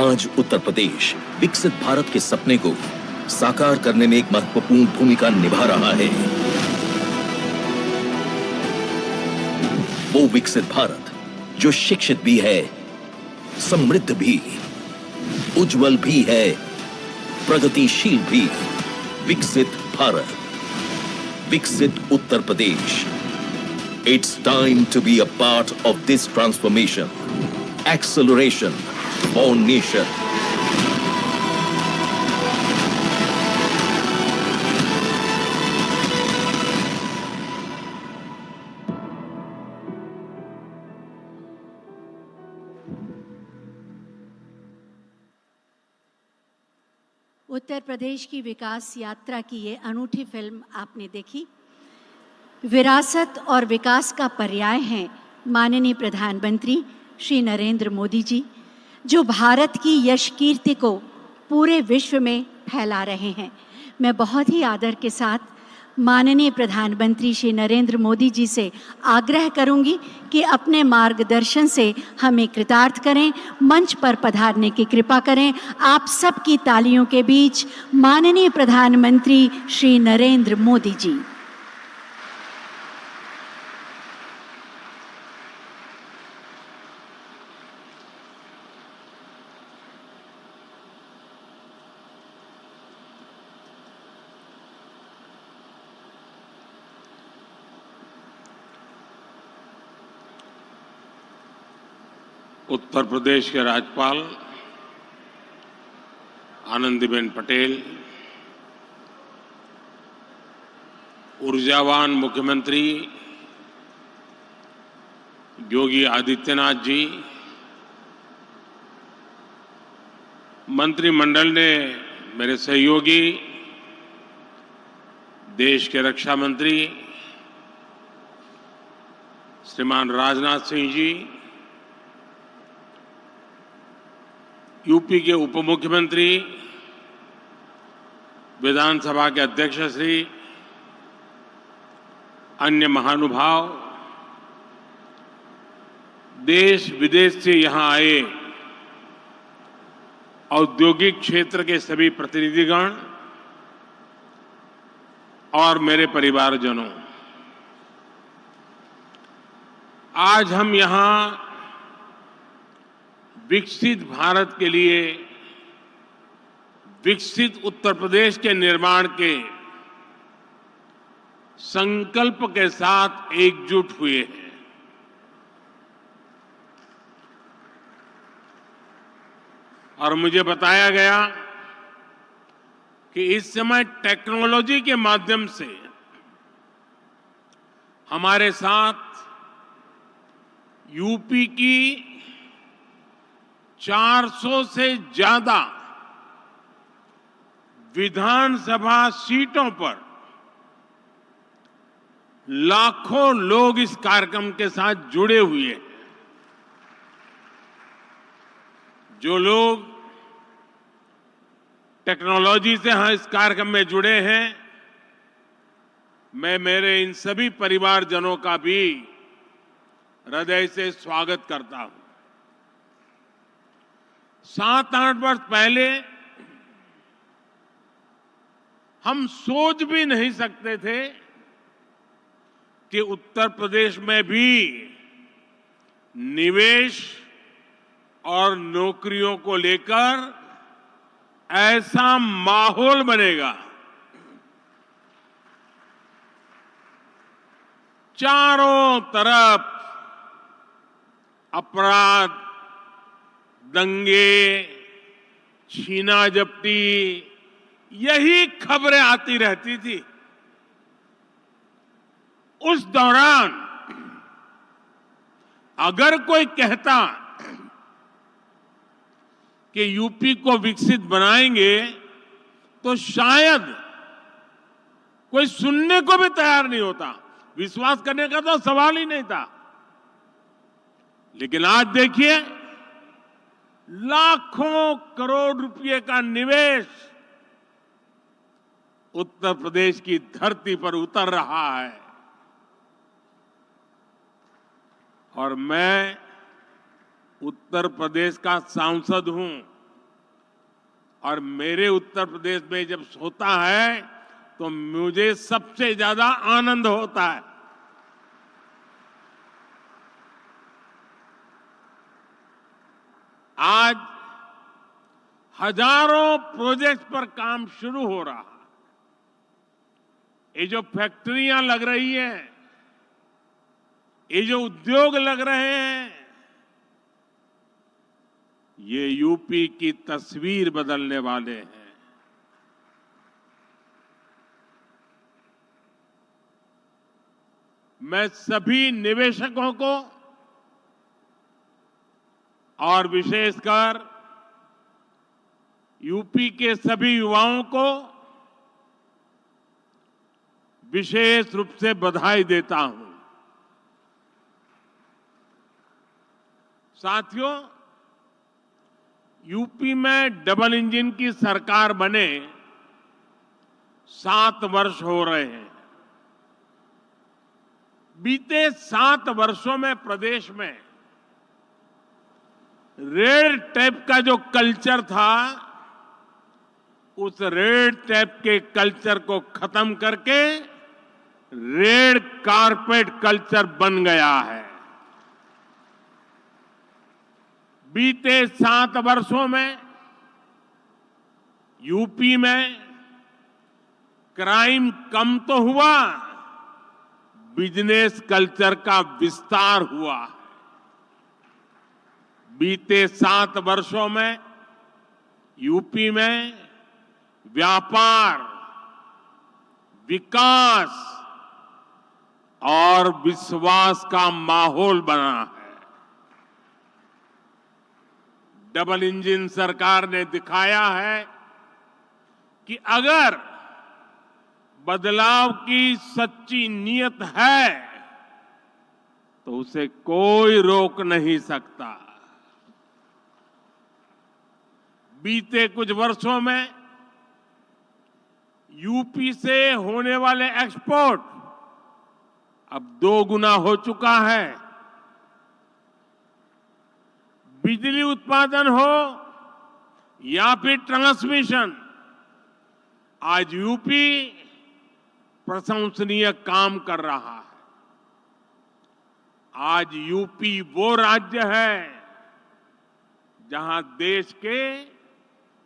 आज उत्तर प्रदेश विकसित भारत के सपने को साकार करने में एक महत्वपूर्ण भूमिका निभा रहा है। वो विकसित भारत जो शिक्षित भी है, समृद्ध भी, उज्जवल भी है, प्रगतिशील भी। विकसित भारत, विकसित Uttar Pradesh. It's time to be a part of this transformation. Acceleration for nation. Uttar Pradesh की विकास यात्रा की ये अनूठी फिल्म आपने देखी। विरासत और विकास का पर्याय हैं माननीय प्रधानमंत्री श्री नरेंद्र मोदी जी, जो भारत की यश कीर्ति को पूरे विश्व में फैला रहे हैं। मैं बहुत ही आदर के साथ माननीय प्रधानमंत्री श्री नरेंद्र मोदी जी से आग्रह करूंगी कि अपने मार्गदर्शन से हमें कृतार्थ करें, मंच पर पधारने की कृपा करें। आप सबकी तालियों के बीच माननीय प्रधानमंत्री श्री नरेंद्र मोदी जी। उत्तर प्रदेश के राज्यपाल आनंदीबेन पटेल, ऊर्जावान मुख्यमंत्री योगी आदित्यनाथ जी, मंत्रिमंडल ने मेरे सहयोगी देश के रक्षा मंत्री श्रीमान राजनाथ सिंह जी, यूपी के उप मुख्यमंत्री, विधानसभा के अध्यक्ष श्री, अन्य महानुभाव, देश विदेश से यहां आए औद्योगिक क्षेत्र के सभी प्रतिनिधिगण और मेरे परिवारजनों, आज हम यहां विकसित भारत के लिए विकसित उत्तर प्रदेश के निर्माण के संकल्प के साथ एकजुट हुए हैं। और मुझे बताया गया कि इस समय टेक्नोलॉजी के माध्यम से हमारे साथ यूपी की 400 से ज्यादा विधानसभा सीटों पर लाखों लोग इस कार्यक्रम के साथ जुड़े हुए हैं। जो लोग टेक्नोलॉजी से इस कार्यक्रम में जुड़े हैं, मैं मेरे इन सभी परिवारजनों का भी हृदय से स्वागत करता हूं। 7-8 वर्ष पहले हम सोच भी नहीं सकते थे कि उत्तर प्रदेश में भी निवेश और नौकरियों को लेकर ऐसा माहौल बनेगा। चारों तरफ अपराध, दंगे, छीना झपटी, यही खबरें आती रहती थी। उस दौरान अगर कोई कहता कि यूपी को विकसित बनाएंगे तो शायद कोई सुनने को भी तैयार नहीं होता, विश्वास करने का तो सवाल ही नहीं था। लेकिन आज देखिए, लाखों करोड़ रुपए का निवेश उत्तर प्रदेश की धरती पर उतर रहा है। और मैं उत्तर प्रदेश का सांसद हूं और मेरे उत्तर प्रदेश में जब होता है तो मुझे सबसे ज्यादा आनंद होता है। आज हजारों प्रोजेक्ट पर काम शुरू हो रहा है। ये जो फैक्ट्रियां लग रही हैं, ये जो उद्योग लग रहे हैं, ये यूपी की तस्वीर बदलने वाले हैं। मैं सभी निवेशकों को और विशेषकर यूपी के सभी युवाओं को विशेष रूप से बधाई देता हूं। साथियों, यूपी में डबल इंजन की सरकार बने 7 वर्ष हो रहे हैं। बीते 7 वर्षों में प्रदेश में रेड टेप का जो कल्चर था, उस रेड टेप के कल्चर को खत्म करके रेड कारपेट कल्चर बन गया है। बीते 7 वर्षों में यूपी में क्राइम कम तो हुआ, बिजनेस कल्चर का विस्तार हुआ। बीते 7 वर्षों में यूपी में व्यापार, विकास और विश्वास का माहौल बना है। डबल इंजन सरकार ने दिखाया है कि अगर बदलाव की सच्ची नीयत है तो उसे कोई रोक नहीं सकता। बीते कुछ वर्षों में यूपी से होने वाले एक्सपोर्ट अब 2 गुना हो चुका है। बिजली उत्पादन हो या फिर ट्रांसमिशन, आज यूपी प्रशंसनीय काम कर रहा है। आज यूपी वो राज्य है जहां देश के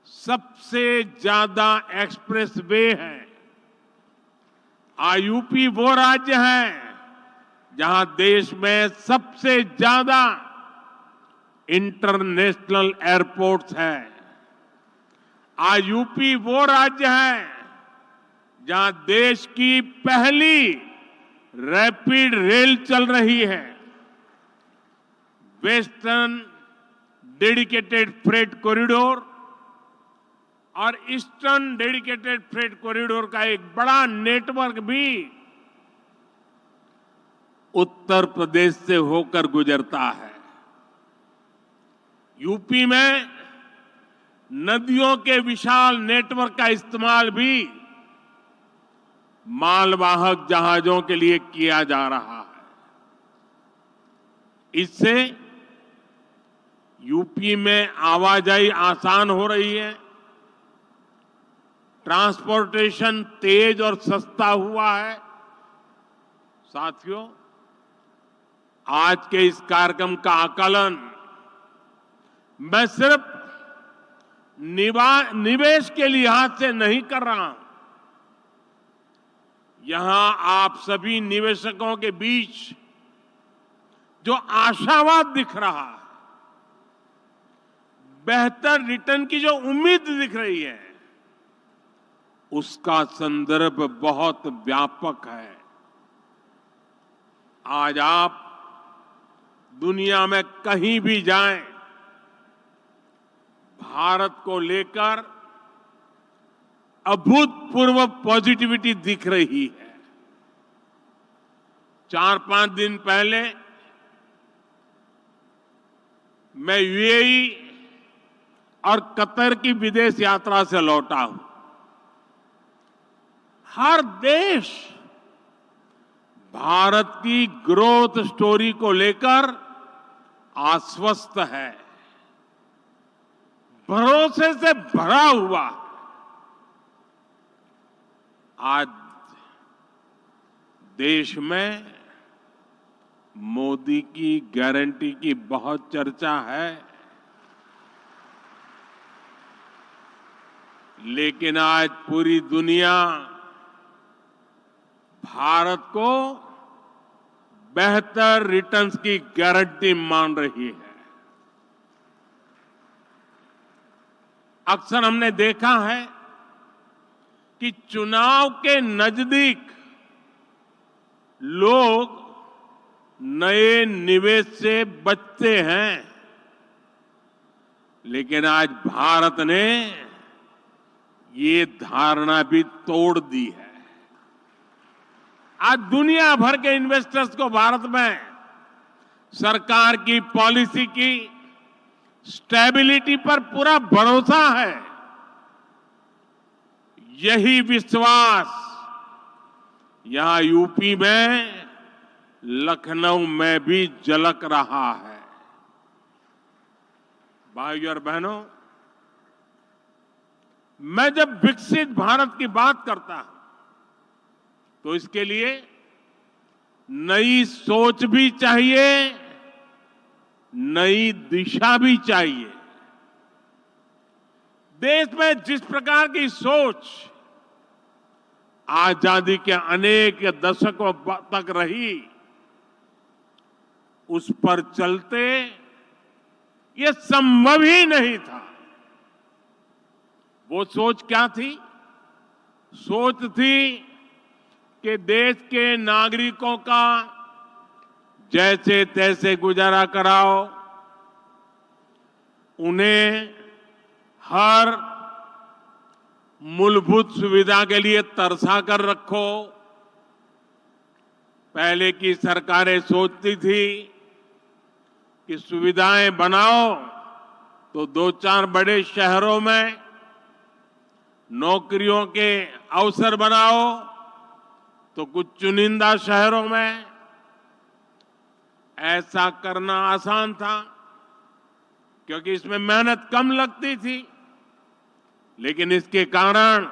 सबसे ज्यादा एक्सप्रेस वे हैं। आज यूपी वो राज्य है जहां देश में सबसे ज्यादा इंटरनेशनल एयरपोर्ट्स हैं। आज यूपी वो राज्य है जहां देश की पहली रैपिड रेल चल रही है। वेस्टर्न डेडिकेटेड फ्रेट कॉरिडोर और ईस्टर्न डेडिकेटेड फ्रेट कॉरिडोर का एक बड़ा नेटवर्क भी उत्तर प्रदेश से होकर गुजरता है। यूपी में नदियों के विशाल नेटवर्क का इस्तेमाल भी मालवाहक जहाजों के लिए किया जा रहा है। इससे यूपी में आवाजाही आसान हो रही है, ट्रांसपोर्टेशन तेज और सस्ता हुआ है। साथियों, आज के इस कार्यक्रम का आकलन मैं सिर्फ निवेश के लिहाज से नहीं कर रहा हूं। यहां आप सभी निवेशकों के बीच जो आशावाद दिख रहा है, बेहतर रिटर्न की जो उम्मीद दिख रही है, उसका संदर्भ बहुत व्यापक है। आज आप दुनिया में कहीं भी जाएं, भारत को लेकर अभूतपूर्व पॉजिटिविटी दिख रही है। 4-5 दिन पहले मैं यूएई और कतर की विदेश यात्रा से लौटा हूं। हर देश भारत की ग्रोथ स्टोरी को लेकर आश्वस्त है, भरोसे से भरा हुआ। आज देश में मोदी की गारंटी की बहुत चर्चा है, लेकिन आज पूरी दुनिया भारत को बेहतर रिटर्न्स की गारंटी मान रही है। अक्सर हमने देखा है कि चुनाव के नजदीक लोग नए निवेश से बचते हैं, लेकिन आज भारत ने ये धारणा भी तोड़ दी है। आज दुनिया भर के इन्वेस्टर्स को भारत में सरकार की पॉलिसी की स्टेबिलिटी पर पूरा भरोसा है। यही विश्वास यहां यूपी में, लखनऊ में भी झलक रहा है। भाइयों और बहनों, मैं जब विकसित भारत की बात करता हूं तो इसके लिए नई सोच भी चाहिए, नई दिशा भी चाहिए। देश में जिस प्रकार की सोच आजादी के अनेक दशकों तक रही, उस पर चलते ये संभव ही नहीं था। वो सोच क्या थी? सोच थी कि देश के नागरिकों का जैसे तैसे गुजारा कराओ, उन्हें हर मूलभूत सुविधा के लिए तरसा कर रखो। पहले की सरकारें सोचती थी कि सुविधाएं बनाओ तो 2-4 बड़े शहरों में नौकरियों के अवसर बनाओ तो कुछ चुनिंदा शहरों में। ऐसा करना आसान था क्योंकि इसमें मेहनत कम लगती थी, लेकिन इसके कारण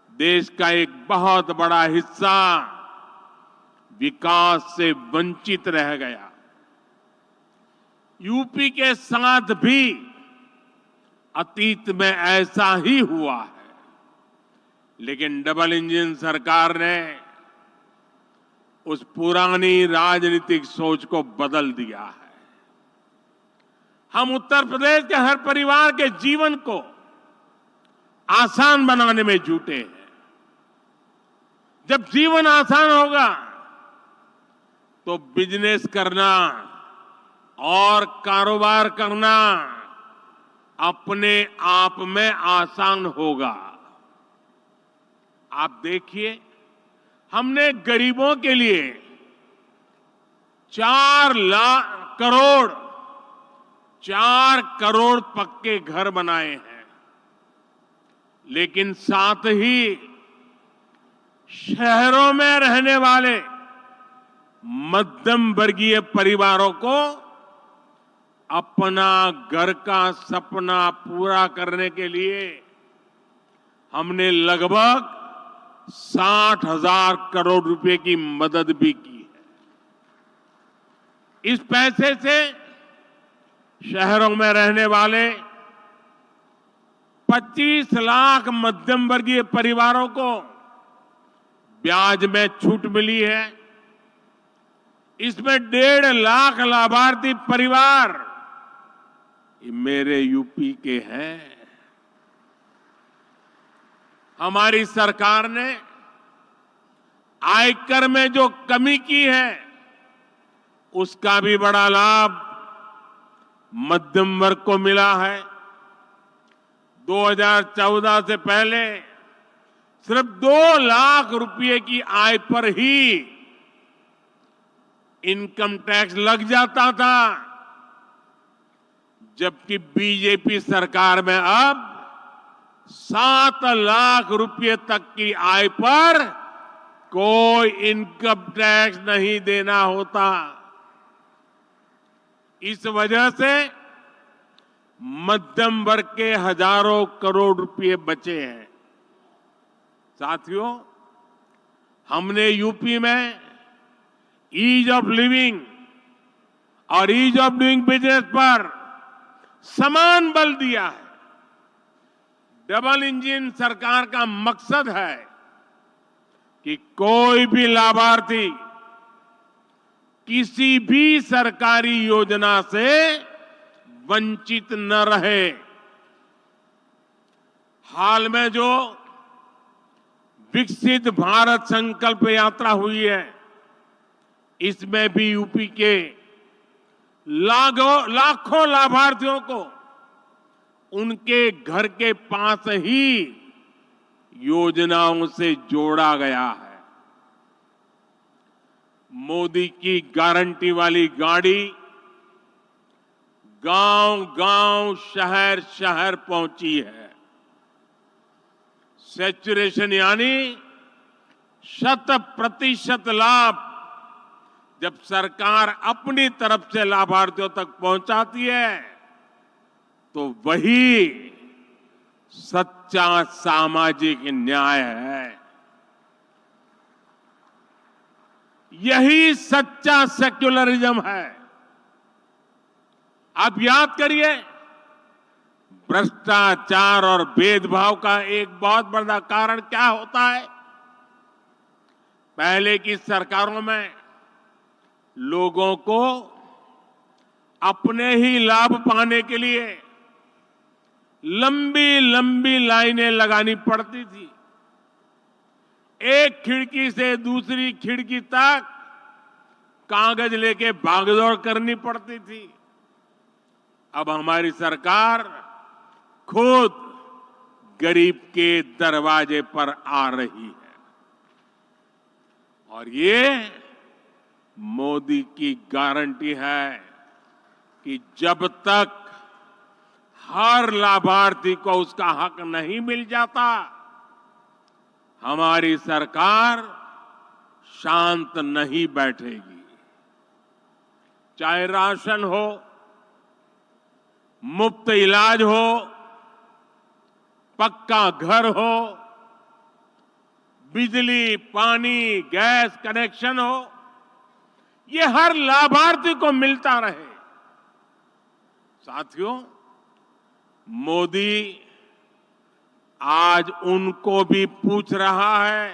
देश का एक बहुत बड़ा हिस्सा विकास से वंचित रह गया। यूपी के साथ भी अतीत में ऐसा ही हुआ है, लेकिन डबल इंजन सरकार ने उस पुरानी राजनीतिक सोच को बदल दिया है। हम उत्तर प्रदेश के हर परिवार के जीवन को आसान बनाने में जुटे हैं। जब जीवन आसान होगा तो बिजनेस करना और कारोबार करना अपने आप में आसान होगा। आप देखिए, हमने गरीबों के लिए 4 करोड़ पक्के घर बनाए हैं, लेकिन साथ ही शहरों में रहने वाले मध्यम वर्गीय परिवारों को अपना घर का सपना पूरा करने के लिए हमने लगभग 60,000 करोड़ रुपए की मदद भी की है। इस पैसे से शहरों में रहने वाले 25 लाख मध्यम वर्गीय परिवारों को ब्याज में छूट मिली है। इसमें 1.5 लाख लाभार्थी परिवार ये मेरे यूपी के हैं। हमारी सरकार ने आयकर में जो कमी की है उसका भी बड़ा लाभ मध्यम वर्ग को मिला है। 2014 से पहले सिर्फ 2 लाख रुपए की आय पर ही इनकम टैक्स लग जाता था, जबकि बीजेपी सरकार में अब 7 लाख रुपए तक की आय पर कोई इनकम टैक्स नहीं देना होता। इस वजह से मध्यम वर्ग के हजारों करोड़ रुपए बचे हैं। साथियों, हमने यूपी में ईज ऑफ लिविंग और ईज ऑफ डूइंग बिजनेस पर समान बल दिया है। डबल इंजन सरकार का मकसद है कि कोई भी लाभार्थी किसी भी सरकारी योजना से वंचित न रहे। हाल में जो विकसित भारत संकल्प यात्रा हुई है, इसमें भी यूपी के लाखों लाभार्थियों को उनके घर के पास ही योजनाओं से जोड़ा गया है। मोदी की गारंटी वाली गाड़ी गांव-गांव, शहर-शहर पहुंची है। सैचुरेशन यानी 100% लाभ जब सरकार अपनी तरफ से लाभार्थियों तक पहुंचाती है तो वही सच्चा सामाजिक न्याय है। यही सच्चा सेक्युलरिज्म है। आप याद करिए, भ्रष्टाचार और भेदभाव का एक बहुत बड़ा कारण क्या होता है? पहले की सरकारों में लोगों को अपने ही लाभ पाने के लिए लंबी लंबी लाइनें लगानी पड़ती थी। एक खिड़की से दूसरी खिड़की तक कागज लेके भागदौड़ करनी पड़ती थी। अब हमारी सरकार खुद गरीब के दरवाजे पर आ रही है और ये मोदी की गारंटी है कि जब तक हर लाभार्थी को उसका हक नहीं मिल जाता, हमारी सरकार शांत नहीं बैठेगी। चाहे राशन हो, मुफ्त इलाज हो, पक्का घर हो, बिजली, पानी, गैस कनेक्शन हो, ये हर लाभार्थी को मिलता रहे। साथियों, मोदी आज उनको भी पूछ रहा है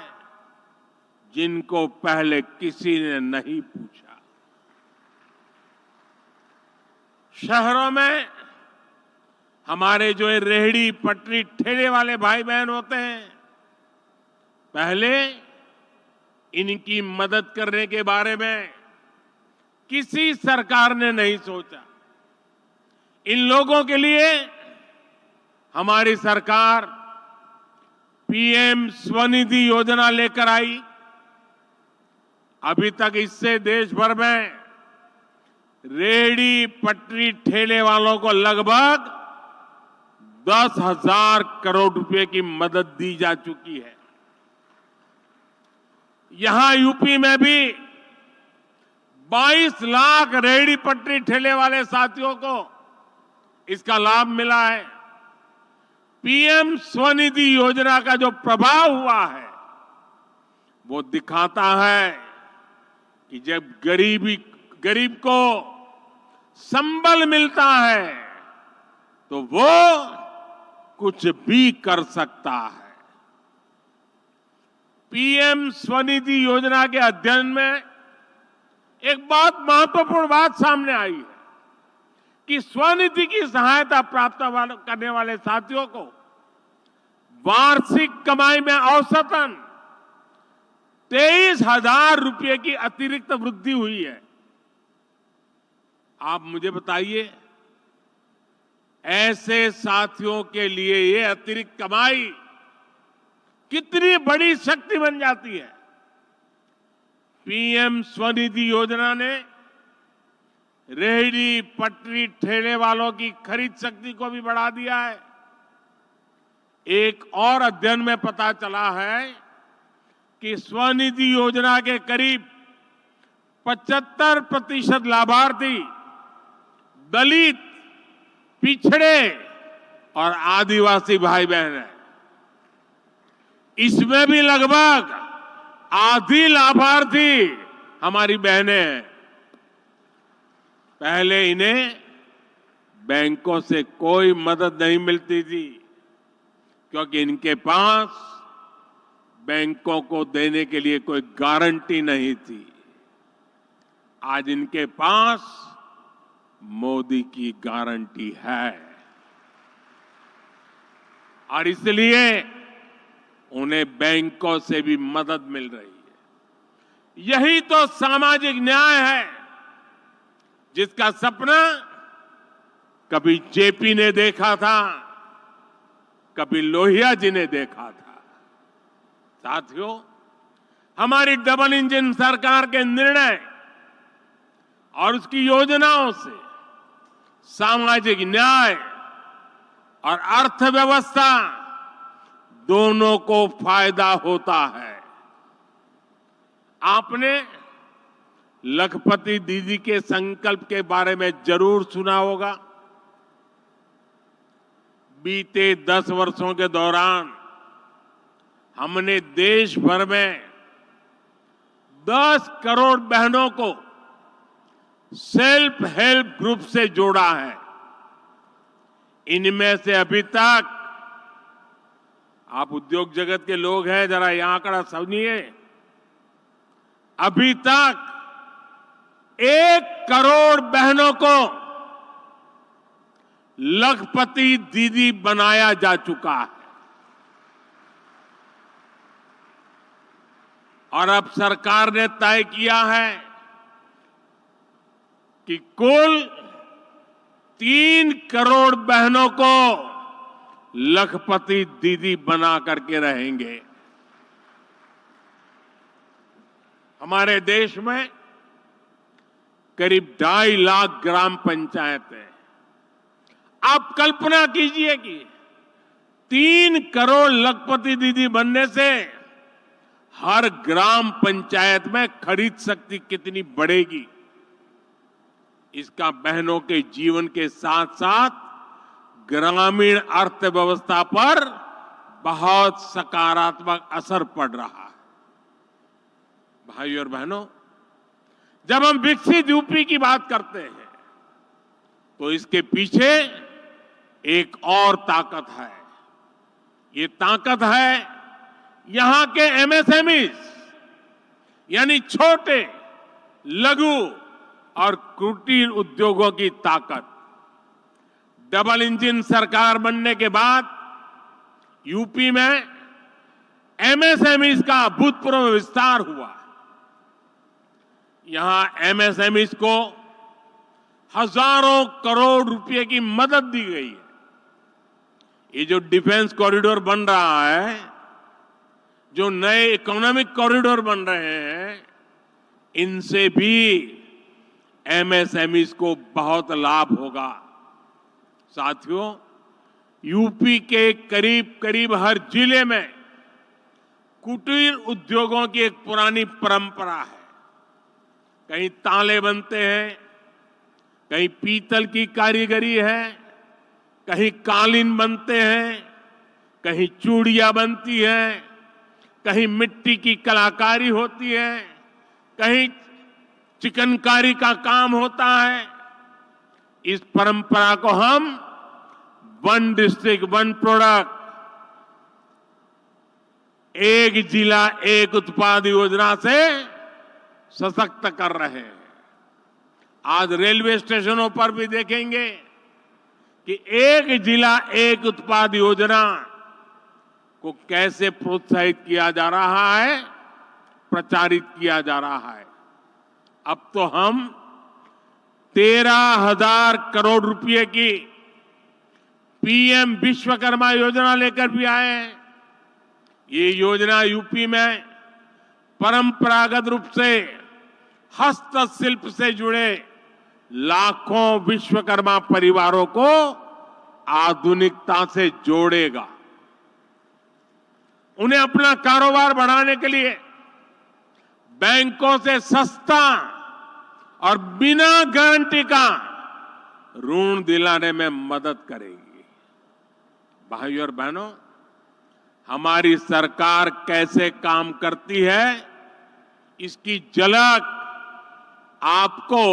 जिनको पहले किसी ने नहीं पूछा। शहरों में हमारे जो रेहड़ी पटरी ठेले वाले भाई बहन होते हैं, पहले इनकी मदद करने के बारे में किसी सरकार ने नहीं सोचा। इन लोगों के लिए हमारी सरकार पीएम स्वनिधि योजना लेकर आई। अभी तक इससे देश भर में रेहड़ी पटरी ठेले वालों को लगभग 10,000 करोड़ रुपए की मदद दी जा चुकी है। यहां यूपी में भी 22 लाख रेहड़ी पटरी ठेले वाले साथियों को इसका लाभ मिला है। पीएम स्वनिधि योजना का जो प्रभाव हुआ है वो दिखाता है कि जब गरीब को संबल मिलता है तो वो कुछ भी कर सकता है। पीएम स्वनिधि योजना के अध्ययन में एक बहुत महत्वपूर्ण बात सामने आई है कि स्वनिधि की सहायता प्राप्त करने वाले साथियों को वार्षिक कमाई में औसतन 23,000 रुपये की अतिरिक्त वृद्धि हुई है। आप मुझे बताइए, ऐसे साथियों के लिए ये अतिरिक्त कमाई कितनी बड़ी शक्ति बन जाती है। पीएम स्वनिधि योजना ने रेहड़ी पटरी ठेले वालों की खरीद शक्ति को भी बढ़ा दिया है। एक और अध्ययन में पता चला है कि स्वनिधि योजना के करीब 75% लाभार्थी दलित, पिछड़े और आदिवासी भाई बहन हैं। इसमें भी लगभग आधी लाभार्थी हमारी बहनें हैं। पहले इन्हें बैंकों से कोई मदद नहीं मिलती थी क्योंकि इनके पास बैंकों को देने के लिए कोई गारंटी नहीं थी। आज इनके पास मोदी की गारंटी है और इसलिए उन्हें बैंकों से भी मदद मिल रही है। यही तो सामाजिक न्याय है जिसका सपना कभी जेपी ने देखा था, कभी लोहिया जी ने देखा था। साथियों, हमारी डबल इंजन सरकार के निर्णय और उसकी योजनाओं से सामाजिक न्याय और अर्थव्यवस्था दोनों को फायदा होता है। आपने लखपति दीदी के संकल्प के बारे में जरूर सुना होगा। बीते 10 वर्षों के दौरान हमने देश भर में 10 करोड़ बहनों को सेल्फ हेल्प ग्रुप से जोड़ा है। इनमें से अभी तक, आप उद्योग जगत के लोग हैं, जरा यह आंकड़ा समझिए, अभी तक 1 करोड़ बहनों को लखपति दीदी बनाया जा चुका है। और अब सरकार ने तय किया है कि कुल 3 करोड़ बहनों को लखपति दीदी बना करके रहेंगे। हमारे देश में करीब 2.5 लाख ग्राम पंचायतें। आप कल्पना कीजिए कि 3 करोड़ लखपति दीदी बनने से हर ग्राम पंचायत में खरीद शक्ति कितनी बढ़ेगी। इसका बहनों के जीवन के साथ साथ ग्रामीण अर्थव्यवस्था पर बहुत सकारात्मक असर पड़ रहा है। भाइयों और बहनों, जब हम विकसित यूपी की बात करते हैं तो इसके पीछे एक और ताकत है। ये ताकत है यहां के एमएसएमईज, यानी छोटे, लघु और कुटीर उद्योगों की ताकत। डबल इंजन सरकार बनने के बाद यूपी में एमएसएमईज का अभूतपूर्व विस्तार हुआ। यहां एमएसएमईज को हजारों करोड़ रुपए की मदद दी गई है। ये जो डिफेंस कॉरिडोर बन रहा है, जो नए इकोनॉमिक कॉरिडोर बन रहे हैं, इनसे भी एमएसएमईज को बहुत लाभ होगा। साथियों, यूपी के करीब करीब हर जिले में कुटीर उद्योगों की एक पुरानी परंपरा है। कहीं ताले बनते हैं, कहीं पीतल की कारीगरी है, कहीं कालीन बनते हैं, कहीं चूड़ियां बनती हैं, कहीं मिट्टी की कलाकारी होती है, कहीं चिकनकारी का काम होता है। इस परंपरा को हम वन डिस्ट्रिक्ट वन प्रोडक्ट, एक जिला एक उत्पाद योजना से सशक्त कर रहे हैं। आज रेलवे स्टेशनों पर भी देखेंगे कि एक जिला एक उत्पाद योजना को कैसे प्रोत्साहित किया जा रहा है, प्रचारित किया जा रहा है। अब तो हम 13,000 करोड़ रुपए की पीएम विश्वकर्मा योजना लेकर भी आए हैं। ये योजना यूपी में परंपरागत रूप से हस्तशिल्प से जुड़े लाखों विश्वकर्मा परिवारों को आधुनिकता से जोड़ेगा। उन्हें अपना कारोबार बढ़ाने के लिए बैंकों से सस्ता और बिना गारंटी का ऋण दिलाने में मदद करेगी। भाइयों और बहनों, हमारी सरकार कैसे काम करती है, इसकी झलक आपको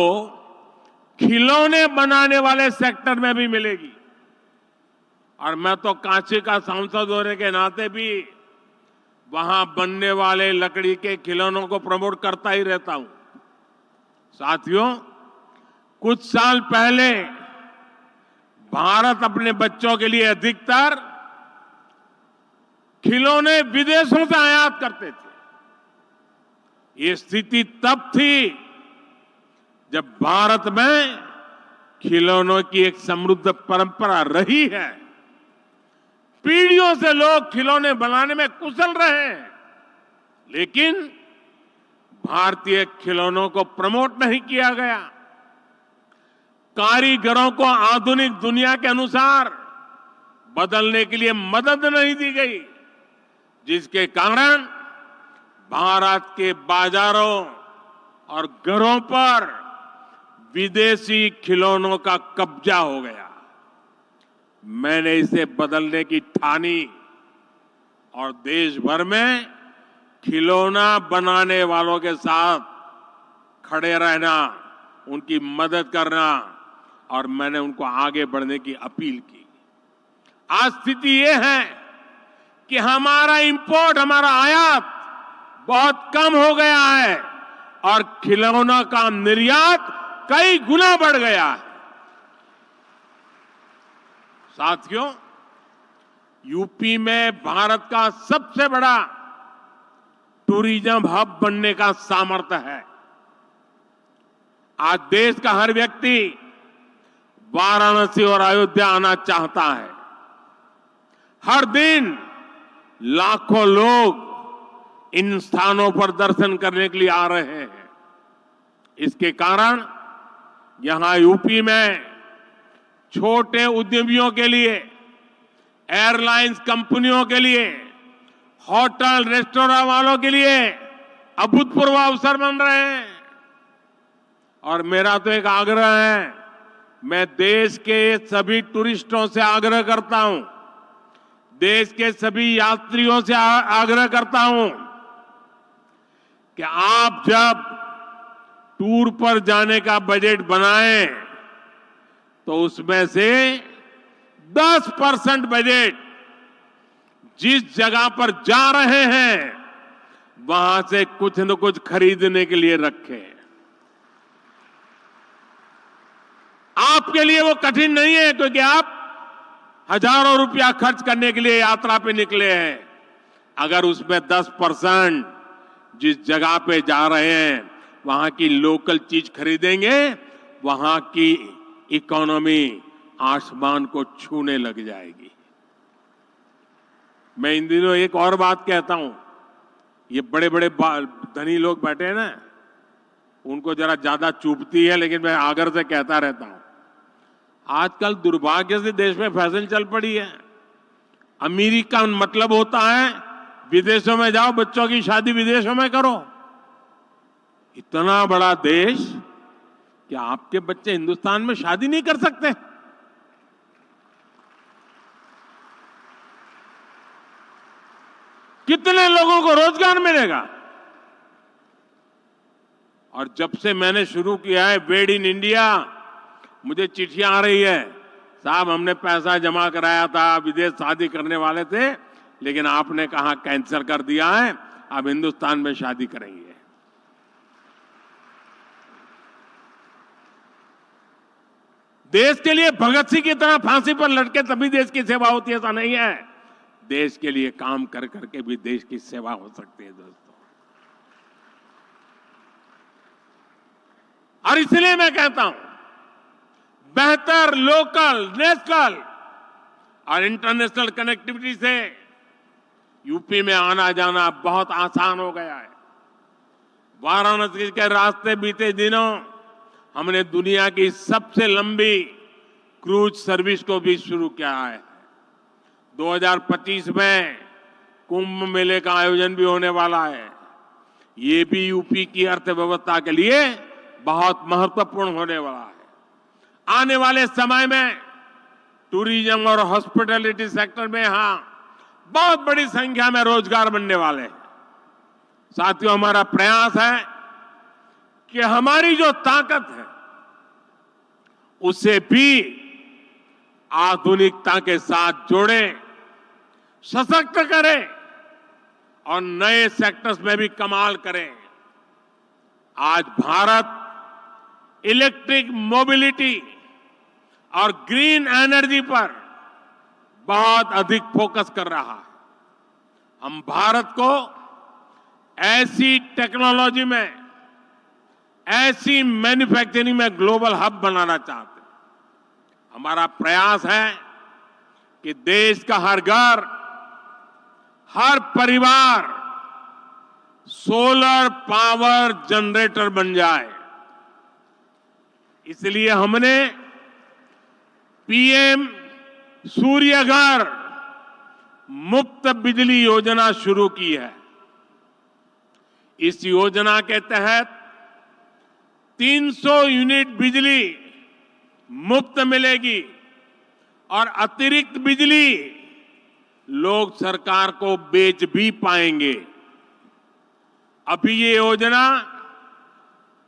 खिलौने बनाने वाले सेक्टर में भी मिलेगी। और मैं तो कांची का सांसद होने के नाते भी वहां बनने वाले लकड़ी के खिलौनों को प्रमोट करता ही रहता हूं। साथियों, कुछ साल पहले भारत अपने बच्चों के लिए अधिकतर खिलौने विदेशों से आयात करते थे। ये स्थिति तब थी जब भारत में खिलौनों की एक समृद्ध परंपरा रही है। पीढ़ियों से लोग खिलौने बनाने में कुशल रहे हैं, लेकिन भारतीय खिलौनों को प्रमोट नहीं किया गया। कारीगरों को आधुनिक दुनिया के अनुसार बदलने के लिए मदद नहीं दी गई, जिसके कारण भारत के बाजारों और घरों पर विदेशी खिलौनों का कब्जा हो गया। मैंने इसे बदलने की ठानी और देश भर में खिलौना बनाने वालों के साथ खड़े रहना, उनकी मदद करना और मैंने उनको आगे बढ़ने की अपील की। आज स्थिति ये है कि हमारा इंपोर्ट, हमारा आयात बहुत कम हो गया है और खिलौनों का निर्यात कई गुना बढ़ गया है। साथियों, यूपी में भारत का सबसे बड़ा टूरिज्म हब बनने का सामर्थ्य है। आज देश का हर व्यक्ति वाराणसी और अयोध्या आना चाहता है। हर दिन लाखों लोग इन स्थानों पर दर्शन करने के लिए आ रहे हैं। इसके कारण यहां यूपी में छोटे उद्यमियों के लिए, एयरलाइंस कंपनियों के लिए, होटल रेस्टोरेंट वालों के लिए अभूतपूर्व अवसर बन रहे हैं। और मेरा तो एक आग्रह है, मैं देश के सभी टूरिस्टों से आग्रह करता हूं, देश के सभी यात्रियों से आग्रह करता हूं कि आप जब टूर पर जाने का बजट बनाएं तो उसमें से 10% बजट जिस जगह पर जा रहे हैं वहां से कुछ न कुछ खरीदने के लिए रखें। आपके लिए वो कठिन नहीं है, क्योंकि आप हजारों रुपया खर्च करने के लिए यात्रा पे निकले हैं। अगर उसमें 10% जिस जगह पे जा रहे हैं वहां की लोकल चीज खरीदेंगे, वहां की इकोनॉमी आसमान को छूने लग जाएगी। मैं इन दिनों एक और बात कहता हूं, ये बड़े बड़े धनी लोग बैठे हैं ना, उनको जरा ज्यादा चुभती है, लेकिन मैं आग्रह से कहता रहता हूं। आजकल दुर्भाग्य से देश में फैशन चल पड़ी है, अमीरी का मतलब होता है विदेशों में जाओ, बच्चों की शादी विदेशों में करो। इतना बड़ा देश, क्या आपके बच्चे हिंदुस्तान में शादी नहीं कर सकते? कितने लोगों को रोजगार मिलेगा? और जब से मैंने शुरू किया है मेड इन इंडिया, मुझे चिट्ठियां आ रही है, साहब हमने पैसा जमा कराया था, विदेश शादी करने वाले थे, लेकिन आपने कहा कैंसिल कर दिया है, अब हिंदुस्तान में शादी करेंगे। देश के लिए भगत सिंह की तरह फांसी पर लटके तभी देश की सेवा होती है, ऐसा नहीं है। देश के लिए काम कर करके भी देश की सेवा हो सकती है दोस्तों। और इसलिए मैं कहता हूं, बेहतर लोकल, नेशनल और इंटरनेशनल कनेक्टिविटी से यूपी में आना जाना बहुत आसान हो गया है। वाराणसी के रास्ते बीते दिनों हमने दुनिया की सबसे लंबी क्रूज सर्विस को भी शुरू किया है। 2025 में कुंभ मेले का आयोजन भी होने वाला है। ये भी यूपी की अर्थव्यवस्था के लिए बहुत महत्वपूर्ण होने वाला है। आने वाले समय में टूरिज्म और हॉस्पिटैलिटी सेक्टर में यहां बहुत बड़ी संख्या में रोजगार बनने वाले हैं। साथियों, हमारा प्रयास है कि हमारी जो ताकत है उसे भी आधुनिकता के साथ जोड़ें, सशक्त करें और नए सेक्टर्स में भी कमाल करें। आज भारत इलेक्ट्रिक मोबिलिटी और ग्रीन एनर्जी पर बहुत अधिक फोकस कर रहा है। हम भारत को ऐसी टेक्नोलॉजी में, ऐसी मैन्युफैक्चरिंग में ग्लोबल हब बनाना चाहते हैं। हमारा प्रयास है कि देश का हर घर, हर परिवार सोलर पावर जनरेटर बन जाए। इसलिए हमने पीएम सूर्य घर मुफ्त बिजली योजना शुरू की है। इस योजना के तहत 300 यूनिट बिजली मुफ्त मिलेगी और अतिरिक्त बिजली लोग सरकार को बेच भी पाएंगे। अभी ये योजना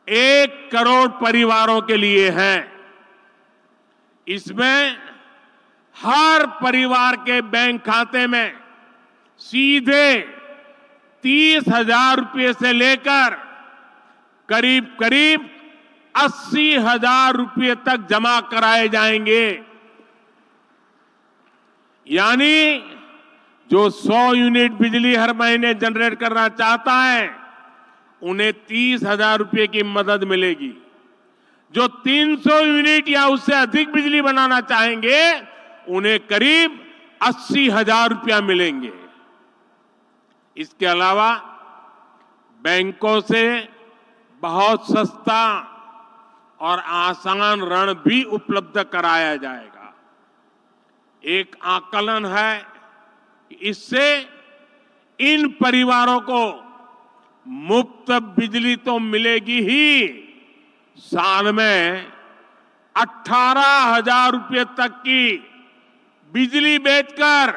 1 करोड़ परिवारों के लिए है। इसमें हर परिवार के बैंक खाते में सीधे 30,000 रुपये से लेकर करीब करीब 80,000 रुपये तक जमा कराए जाएंगे। यानी जो 100 यूनिट बिजली हर महीने जनरेट करना चाहता है उन्हें 30,000 रुपये की मदद मिलेगी। जो 300 यूनिट या उससे अधिक बिजली बनाना चाहेंगे उन्हें करीब 80,000 रुपया मिलेंगे। इसके अलावा बैंकों से बहुत सस्ता और आसान ऋण भी उपलब्ध कराया जाएगा। एक आकलन है कि इससे इन परिवारों को मुफ्त बिजली तो मिलेगी ही, साल में 18,000 रुपये तक की बिजली बेचकर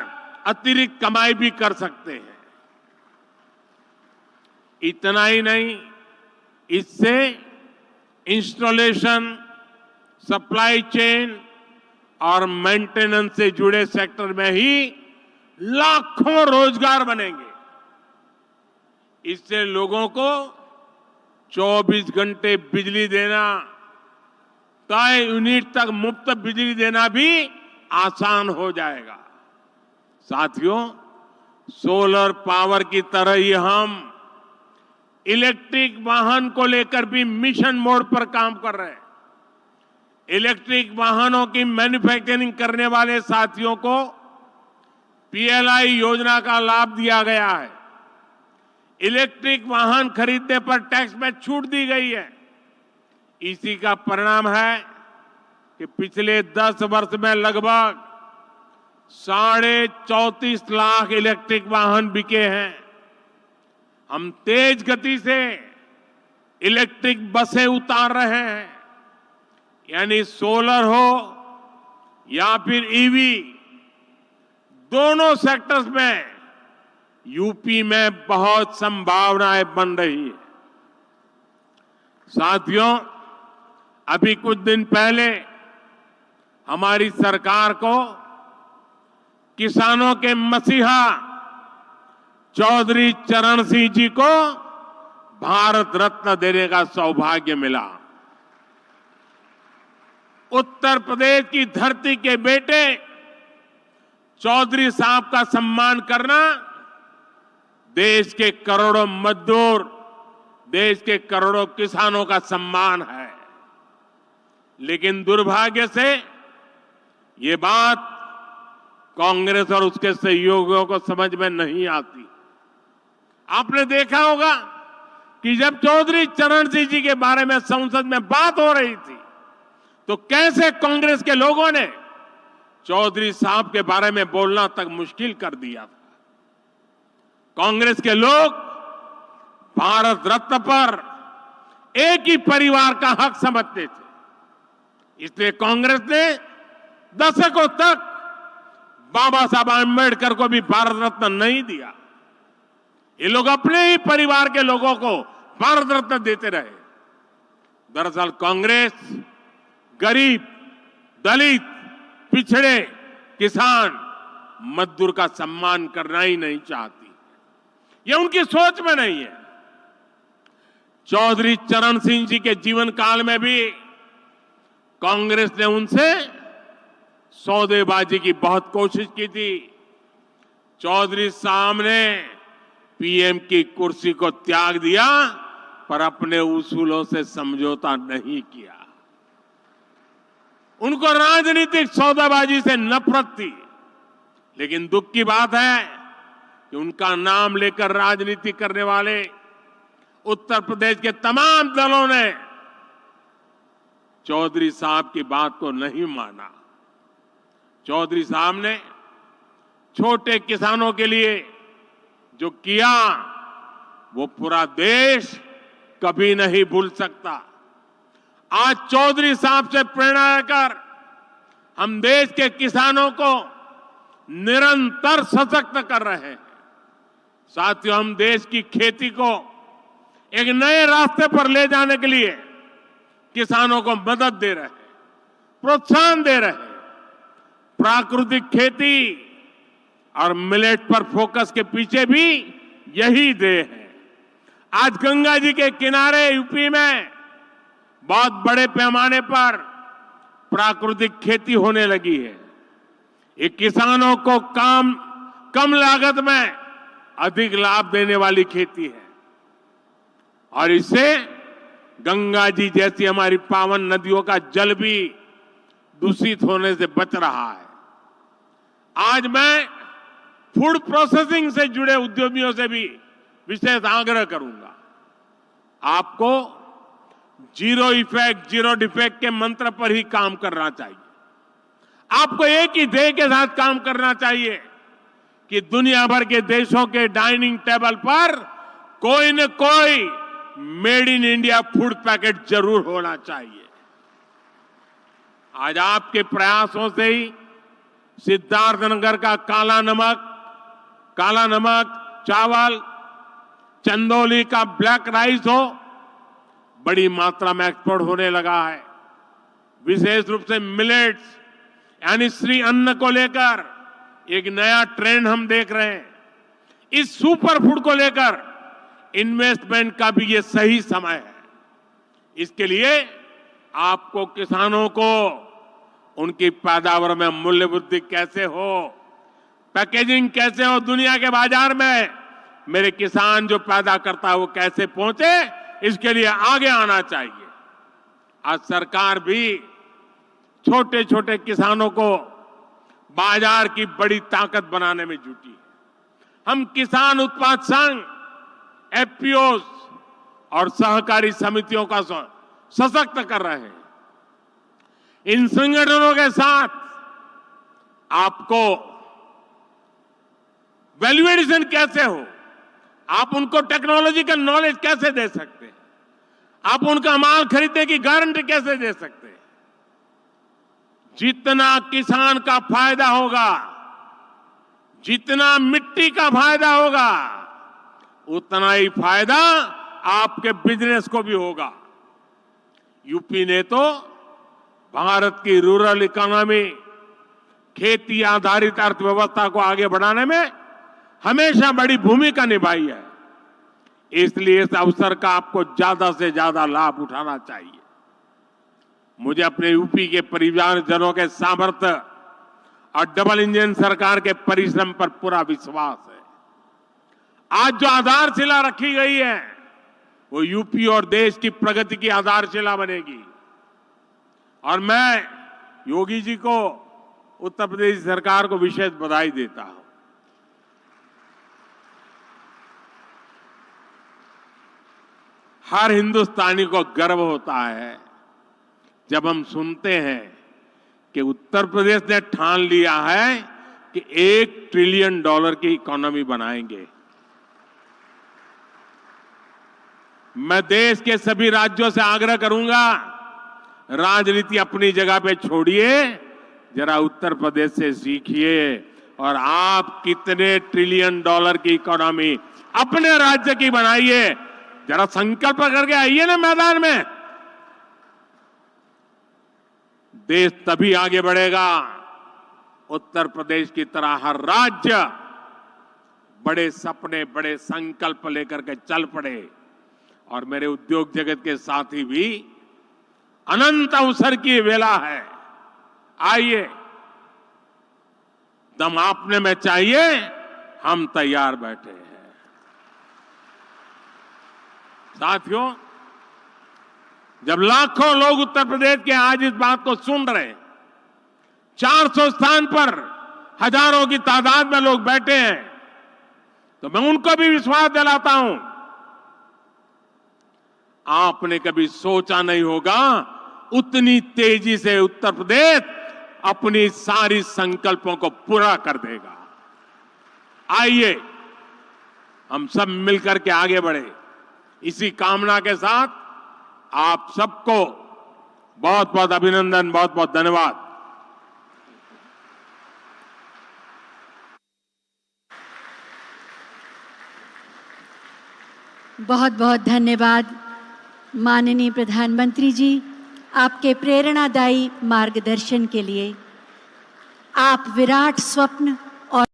अतिरिक्त कमाई भी कर सकते हैं। इतना ही नहीं, इससे इंस्टॉलेशन, सप्लाई चेन और मेंटेनेंस से जुड़े सेक्टर में ही लाखों रोजगार बनेंगे। इससे लोगों को 24 घंटे बिजली देना, तय यूनिट तक मुफ्त बिजली देना भी आसान हो जाएगा। साथियों, सोलर पावर की तरह ही हम इलेक्ट्रिक वाहन को लेकर भी मिशन मोड पर काम कर रहे हैं। इलेक्ट्रिक वाहनों की मैन्युफैक्चरिंग करने वाले साथियों को पीएलआई योजना का लाभ दिया गया है। इलेक्ट्रिक वाहन खरीदने पर टैक्स में छूट दी गई है। इसी का परिणाम है कि पिछले 10 वर्ष में लगभग 34.5 लाख इलेक्ट्रिक वाहन बिके हैं। हम तेज गति से इलेक्ट्रिक बसें उतार रहे हैं, यानी सोलर हो या फिर ईवी, दोनों सेक्टर्स में यूपी में बहुत संभावनाएं बन रही है। साथियों, अभी कुछ दिन पहले हमारी सरकार को किसानों के मसीहा चौधरी चरण सिंह जी को भारत रत्न देने का सौभाग्य मिला। उत्तर प्रदेश की धरती के बेटे चौधरी साहब का सम्मान करना देश के करोड़ों मजदूर, देश के करोड़ों किसानों का सम्मान है। लेकिन दुर्भाग्य से ये बात कांग्रेस और उसके सहयोगियों को समझ में नहीं आती। आपने देखा होगा कि जब चौधरी चरण सिंह जी के बारे में संसद में बात हो रही थी तो कैसे कांग्रेस के लोगों ने चौधरी साहब के बारे में बोलना तक मुश्किल कर दिया था। कांग्रेस के लोग भारत रत्न पर एक ही परिवार का हक समझते थे, इसलिए कांग्रेस ने दशकों तक बाबा साहब आंबेडकर को भी भारत रत्न नहीं दिया। ये लोग अपने ही परिवार के लोगों को भारत रत्न देते रहे। दरअसल कांग्रेस गरीब, दलित, पिछड़े, किसान, मजदूर का सम्मान करना ही नहीं चाहती। ये उनकी सोच में नहीं है। चौधरी चरण सिंह जी के जीवन काल में भी कांग्रेस ने उनसे सौदेबाजी की बहुत कोशिश की थी। चौधरी साहब ने पीएम की कुर्सी को त्याग दिया पर अपने उसूलों से समझौता नहीं किया। उनको राजनीतिक सौदाबाजी से नफरत थी। लेकिन दुख की बात है कि उनका नाम लेकर राजनीति करने वाले उत्तर प्रदेश के तमाम दलों ने चौधरी साहब की बात को नहीं माना। चौधरी साहब ने छोटे किसानों के लिए जो किया वो पूरा देश कभी नहीं भूल सकता। आज चौधरी साहब से प्रेरणा लेकर हम देश के किसानों को निरंतर सशक्त कर रहे हैं। साथियों, हम देश की खेती को एक नए रास्ते पर ले जाने के लिए किसानों को मदद दे रहे हैं, प्रोत्साहन दे रहे हैं। प्राकृतिक खेती और मिलेट पर फोकस के पीछे भी यही ध्येय है। आज गंगा जी के किनारे यूपी में बहुत बड़े पैमाने पर प्राकृतिक खेती होने लगी है। ये किसानों को कम लागत में अधिक लाभ देने वाली खेती है और इससे गंगा जी जैसी हमारी पावन नदियों का जल भी दूषित होने से बच रहा है। आज मैं फूड प्रोसेसिंग से जुड़े उद्यमियों से भी विशेष आग्रह करूंगा। आपको जीरो इफेक्ट जीरो डिफेक्ट के मंत्र पर ही काम करना चाहिए। आपको एक ही ध्येय के साथ काम करना चाहिए कि दुनिया भर के देशों के डाइनिंग टेबल पर कोई न कोई made in India food packet जरूर होना चाहिए। आज आपके प्रयासों से ही सिद्धार्थनगर का काला नमक चावल, चंदौली का ब्लैक राइस हो, बड़ी मात्रा में एक्सपोर्ट होने लगा है। विशेष रूप से मिलेट्स यानी श्री अन्न को लेकर एक नया ट्रेंड हम देख रहे हैं। इस सुपर फूड को लेकर इन्वेस्टमेंट का भी ये सही समय है। इसके लिए आपको किसानों को उनकी पैदावार में मूल्य वृद्धि कैसे हो, पैकेजिंग कैसे हो, दुनिया के बाजार में मेरे किसान जो पैदा करता है वो कैसे पहुंचे, इसके लिए आगे आना चाहिए। आज सरकार भी छोटे छोटे किसानों को बाजार की बड़ी ताकत बनाने में जुटी है। हम किसान उत्पाद संघ, एफपीओ और सहकारी समितियों का सशक्त कर रहे हैं। इन संगठनों के साथ आपको वैल्यू एडिशन कैसे हो, आप उनको टेक्नोलॉजी का नॉलेज कैसे दे सकते हैं, आप उनका माल खरीदने की गारंटी कैसे दे सकते हैं। जितना किसान का फायदा होगा, जितना मिट्टी का फायदा होगा, उतना ही फायदा आपके बिजनेस को भी होगा। यूपी ने तो भारत की रूरल इकोनॉमी, खेती आधारित अर्थव्यवस्था को आगे बढ़ाने में हमेशा बड़ी भूमिका निभाई है। इसलिए इस अवसर का आपको ज्यादा से ज्यादा लाभ उठाना चाहिए। मुझे अपने यूपी के परिवारजनों के सामर्थ्य और डबल इंजन सरकार के परिश्रम पर पूरा विश्वास है। आज जो आधारशिला रखी गई है वो यूपी और देश की प्रगति की आधारशिला बनेगी। और मैं योगी जी को, उत्तर प्रदेश सरकार को विशेष बधाई देता हूं। हर हिंदुस्तानी को गर्व होता है जब हम सुनते हैं कि उत्तर प्रदेश ने ठान लिया है कि $1 ट्रिलियन की इकोनॉमी बनाएंगे। मैं देश के सभी राज्यों से आग्रह करूंगा, राजनीति अपनी जगह पे छोड़िए, जरा उत्तर प्रदेश से सीखिए और आप कितने $1 ट्रिलियन की इकोनॉमी अपने राज्य की बनाइए। जरा संकल्प करके आइए ना मैदान में। देश तभी आगे बढ़ेगा उत्तर प्रदेश की तरह हर राज्य बड़े सपने, बड़े संकल्प लेकर के चल पड़े। और मेरे उद्योग जगत के साथी भी, अनंत अवसर की वेला है। आइए, दम आपने में चाहिए, हम तैयार बैठे हैं। साथियों, जब लाखों लोग उत्तर प्रदेश के आज इस बात को सुन रहे हैं, 400 स्थान पर हजारों की तादाद में लोग बैठे हैं, तो मैं उनको भी विश्वास दिलाता हूं, आपने कभी सोचा नहीं होगा उतनी तेजी से उत्तर प्रदेश अपनी सारी संकल्पों को पूरा कर देगा। आइए हम सब मिलकर के आगे बढ़े। इसी कामना के साथ आप सबको बहुत बहुत अभिनंदन, बहुत बहुत धन्यवाद। बहुत बहुत धन्यवाद माननीय प्रधानमंत्री जी, आपके प्रेरणादायी मार्गदर्शन के लिए। आप विराट स्वप्न